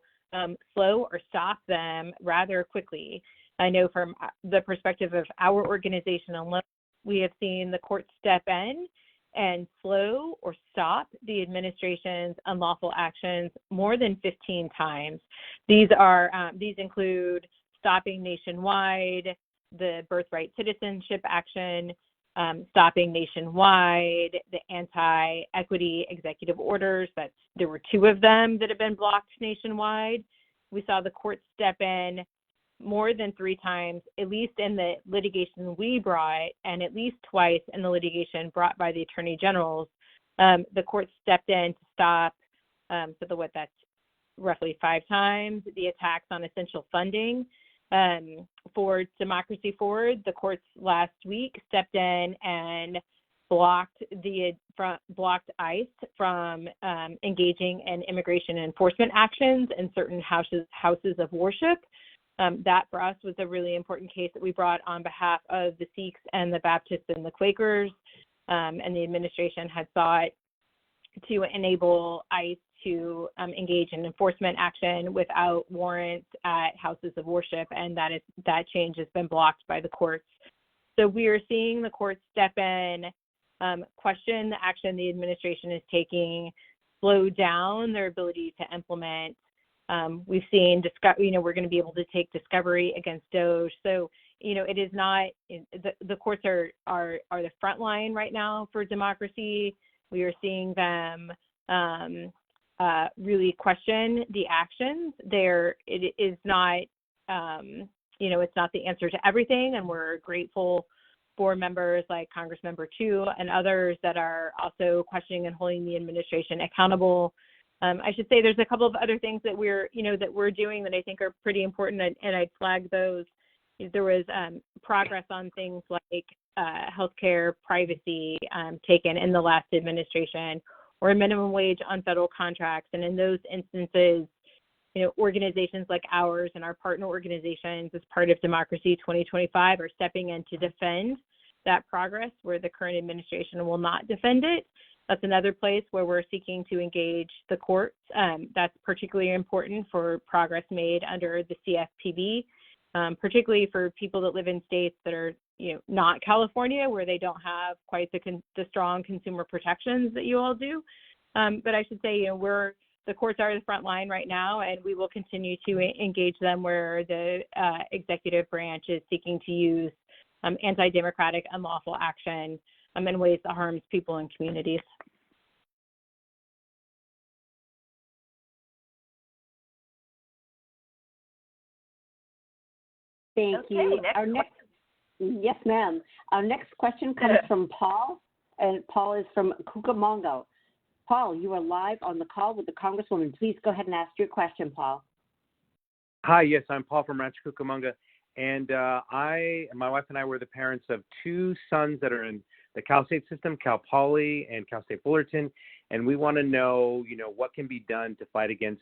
slow or stop them rather quickly. I know from the perspective of our organization alone, we have seen the court step in and slow or stop the administration's unlawful actions more than 15 times. These include stopping nationwide the birthright citizenship action, stopping nationwide the anti-equity executive orders. There were 2 of them that have been blocked nationwide. We saw the court step in more than 3 times, at least in the litigation we brought, and at least twice in the litigation brought by the attorney generals. The court stepped in to stop, that's roughly 5 times, the attacks on essential funding. For Democracy Forward, the courts last week stepped in and blocked ICE from engaging in immigration enforcement actions in certain houses of worship. That for us was a really important case that we brought on behalf of the Sikhs and the Baptists and the Quakers, and the administration had sought to enable ICE to engage in enforcement action without warrants at houses of worship, and that change has been blocked by the courts. So we are seeing the courts step in, question the action the administration is taking, slow down their ability to implement. We've seen, we're going to be able to take discovery against DOJ. So, it is not, the courts are the front line right now for democracy. We are seeing them really question the actions. It is not, it's not the answer to everything, and we're grateful for members like Congressmember Chu and others that are also questioning and holding the administration accountable. I should say there's a couple of other things that we're doing that I think are pretty important, and I'd flag those. There was progress on things like healthcare privacy taken in the last administration, or a minimum wage on federal contracts. And in those instances, organizations like ours and our partner organizations as part of Democracy 2025 are stepping in to defend that progress where the current administration will not defend it. That's another place where we're seeking to engage the courts. That's particularly important for progress made under the CFPB, particularly for people that live in states that are, not California, where they don't have quite the strong consumer protections that you all do. But I should say, the courts are the front line right now, and we will continue to engage them where the executive branch is seeking to use anti-democratic, unlawful action in ways that harms people and communities. Thank you. Yes, ma'am. Our next question comes from Paul, and Paul is from Cucamonga. Paul, you are live on the call with the Congresswoman. Please go ahead and ask your question, Paul. Hi, yes, I'm Paul from Rancho Cucamonga, and my wife and I were the parents of 2 sons that are in the Cal State system, Cal Poly and Cal State Fullerton, and we want to know, what can be done to fight against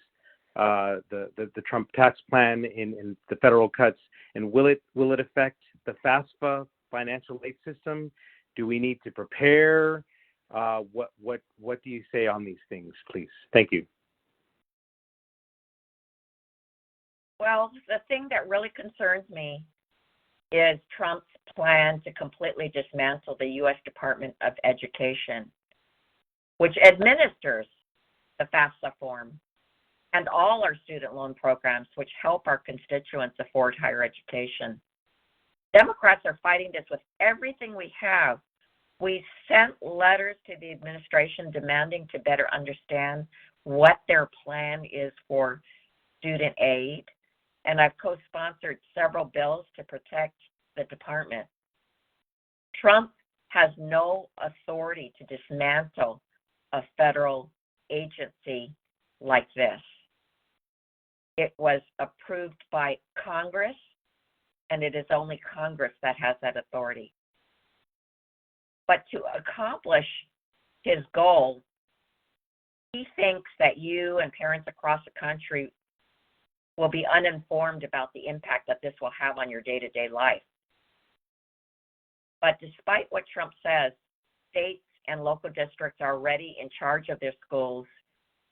the Trump tax plan in the federal cuts, and will it affect the FAFSA financial aid system? Do we need to prepare? What do you say on these things, please? Thank you. Well, the thing that really concerns me is Trump's plan to completely dismantle the U.S. Department of Education, which administers the FAFSA form and all our student loan programs, which help our constituents afford higher education. Democrats are fighting this with everything we have. We sent letters to the administration demanding to better understand what their plan is for student aid, and I've co-sponsored several bills to protect the department. Trump has no authority to dismantle a federal agency like this. It was approved by Congress, and it is only Congress that has that authority. But to accomplish his goal, he thinks that you and parents across the country will be uninformed about the impact that this will have on your day-to-day life. But despite what Trump says, states and local districts are already in charge of their schools.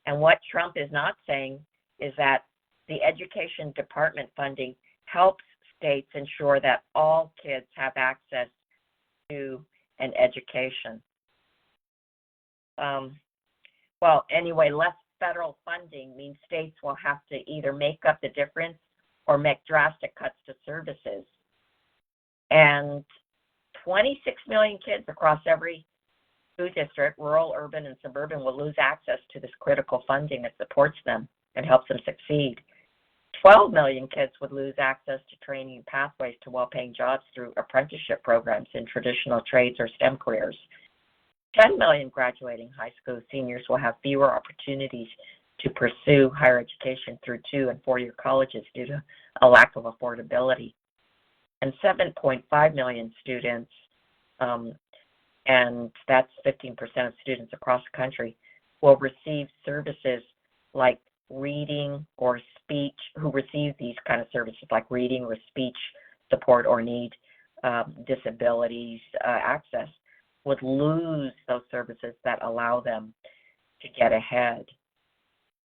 And what Trump is not saying is that the education department funding helps states ensure that all kids have access to an education. Well, anyway, less federal funding means states will have to either make up the difference or make drastic cuts to services. And 26 million kids across every school district, rural, urban, and suburban, will lose access to this critical funding that supports them and helps them succeed. 12 million kids would lose access to training and pathways to well-paying jobs through apprenticeship programs in traditional trades or STEM careers. 10 million graduating high school seniors will have fewer opportunities to pursue higher education through 2- and 4-year colleges due to a lack of affordability. And 7.5 million students, and that's 15% of students across the country, will receive services like reading or speech, who receive these kind of services like reading or speech support or need disabilities access, would lose those services that allow them to get ahead.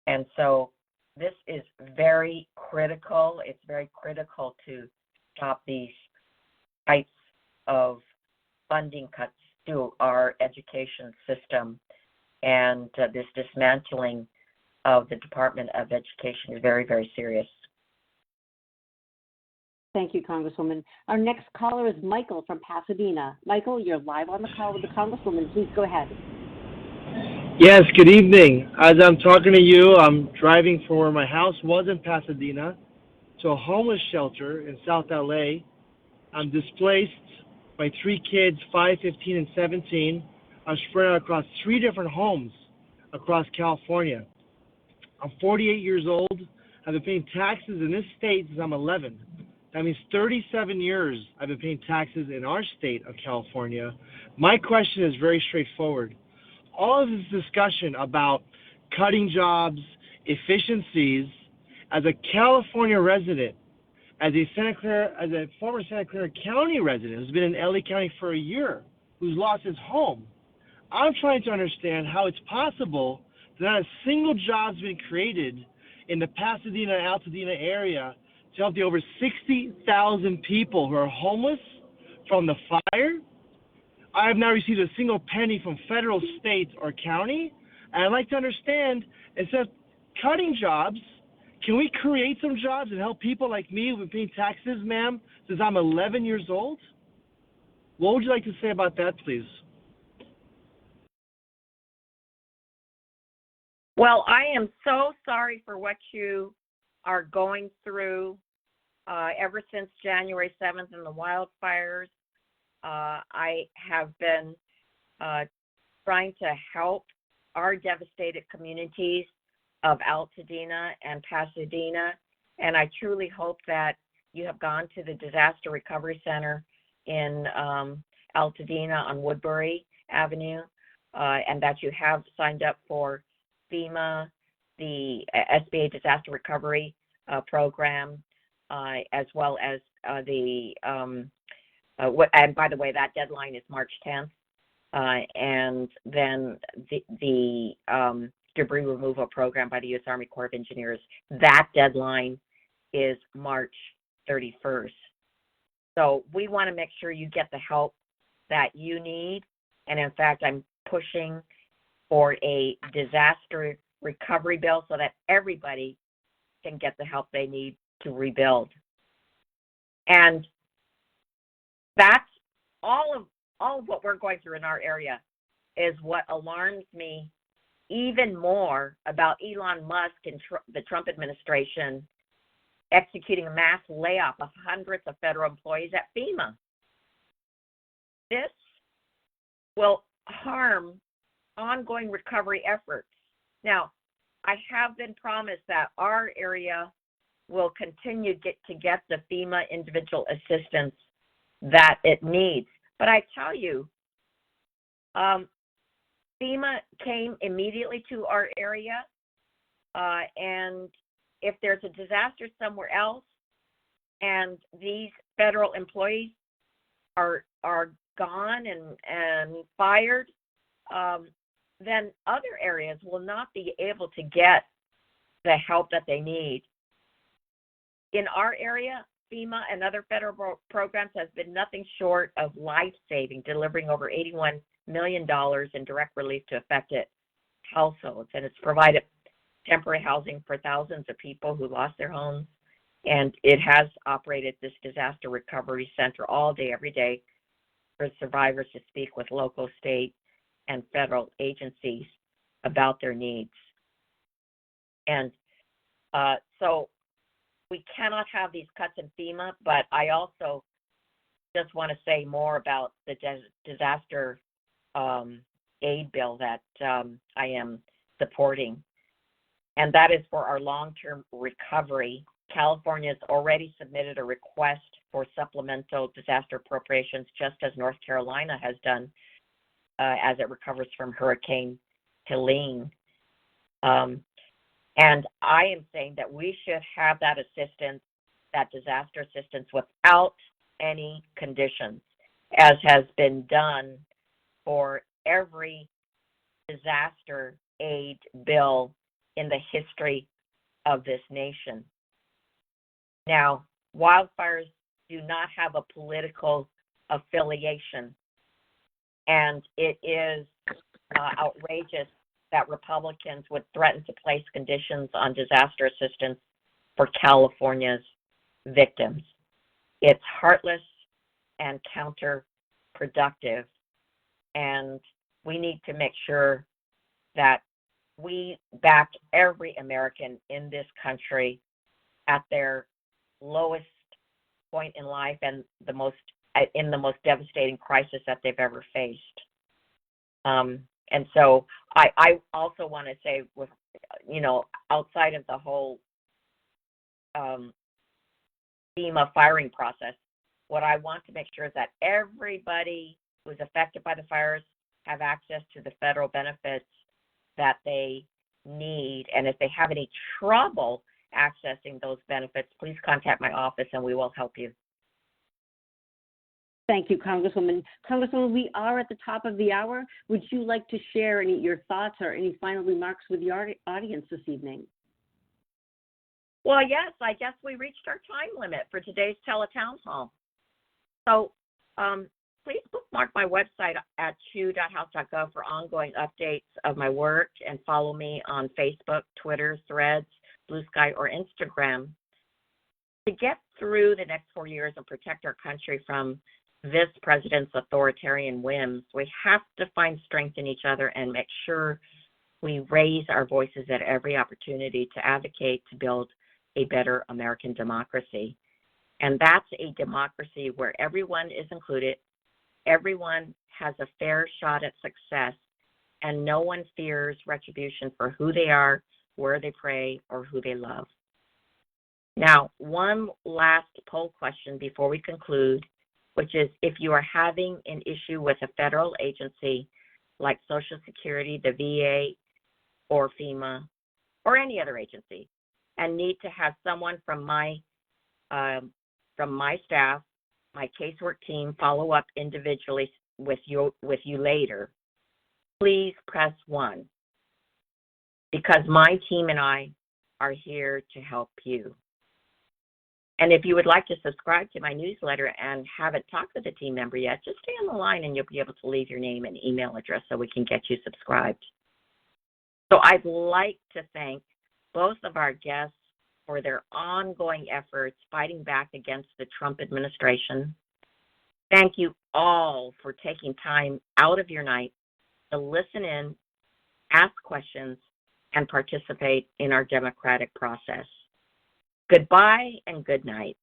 And so this is very critical. It's very critical to stop these types of funding cuts to our education system. And this dismantling of the Department of Education is very, very serious. Thank you, Congresswoman. Our next caller is Michael from Pasadena. Michael, you're live on the call with the Congresswoman. Please go ahead. Yes, good evening. As I'm talking to you, I'm driving from where my house was in Pasadena to a homeless shelter in South LA. I'm displaced. My 3 kids, 5, 15, and 17, are spread out across 3 different homes across California. I'm 48 years old. I've been paying taxes in this state since I'm 11. That means 37 years I've been paying taxes in our state of California. My question is very straightforward. All of this discussion about cutting jobs, efficiencies, as a California resident, as a former Santa Clara County resident who's been in LA County for a year, who's lost his home, I'm trying to understand how it's possible that not a single job's been created in the Pasadena-Altadena area to help the over 60,000 people who are homeless from the fire. I have not received a single penny from federal, state, or county. And I'd like to understand, instead of cutting jobs, can we create some jobs and help people like me who've been paying taxes, ma'am, since I'm 11 years old? What would you like to say about that, please? Well, I am so sorry for what you are going through ever since January 7th and the wildfires. I have been trying to help our devastated communities of Altadena and Pasadena, and I truly hope that you have gone to the Disaster Recovery Center in Altadena on Woodbury Avenue, and that you have signed up for FEMA, the SBA Disaster Recovery Program, as well as and by the way, that deadline is March 10th, and then the debris removal program by the U.S. Army Corps of Engineers, that deadline is March 31st. So we want to make sure you get the help that you need, and in fact, I'm pushing for a disaster recovery bill so that everybody can get the help they need to rebuild. And that's all of what we're going through in our area is what alarms me even more about Elon Musk and the Trump administration executing a mass layoff of hundreds of federal employees at FEMA. This will harm ongoing recovery efforts. Now, I have been promised that our area will continue to get the FEMA individual assistance that it needs. But I tell you, FEMA came immediately to our area, and if there's a disaster somewhere else and these federal employees are gone and fired, then other areas will not be able to get the help that they need. In our area, FEMA and other federal programs has been nothing short of life-saving, delivering over $81 million in direct relief to affected households. And it's provided temporary housing for thousands of people who lost their homes. And it has operated this disaster recovery center all day, every day, for survivors to speak with local, state, and federal agencies about their needs. And so we cannot have these cuts in FEMA, but I also just want to say more about the disaster aid bill that I am supporting. And that is for our long-term recovery. California has already submitted a request for supplemental disaster appropriations, just as North Carolina has done as it recovers from Hurricane Helene. And I am saying that we should have that assistance, that disaster assistance, without any conditions, as has been done for every disaster aid bill in the history of this nation. Now, wildfires do not have a political affiliation, and it is outrageous that Republicans would threaten to place conditions on disaster assistance for California's victims. It's heartless and counterproductive, and we need to make sure that we back every American in this country at their lowest point in life and in the most devastating crisis that they've ever faced. And so I also want to say, with outside of the whole FEMA firing process, what I want to make sure is that everybody who's affected by the fires have access to the federal benefits that they need. And if they have any trouble accessing those benefits, please contact my office and we will help you. Thank you, Congresswoman. Congresswoman, we are at the top of the hour. Would you like to share your thoughts or any final remarks with the audience this evening? Well, yes, I guess we reached our time limit for today's teletown hall. So please bookmark my website at chew.house.gov for ongoing updates of my work, and follow me on Facebook, Twitter, Threads, Blue Sky, or Instagram. To get through the next 4 years and protect our country from this president's authoritarian whims, we have to find strength in each other and make sure we raise our voices at every opportunity to advocate to build a better American democracy. And that's a democracy where everyone is included, everyone has a fair shot at success, and no one fears retribution for who they are, where they pray, or who they love. Now, one last poll question before we conclude, which is, if you are having an issue with a federal agency like Social Security, the VA, or FEMA, or any other agency, and need to have someone from my staff, my casework team, follow up individually with you later, please press 1, because my team and I are here to help you. And if you would like to subscribe to my newsletter and haven't talked with a team member yet, just stay on the line and you'll be able to leave your name and email address so we can get you subscribed. So I'd like to thank both of our guests for their ongoing efforts fighting back against the Trump administration. Thank you all for taking time out of your night to listen in, ask questions, and participate in our democratic process. Goodbye and good night.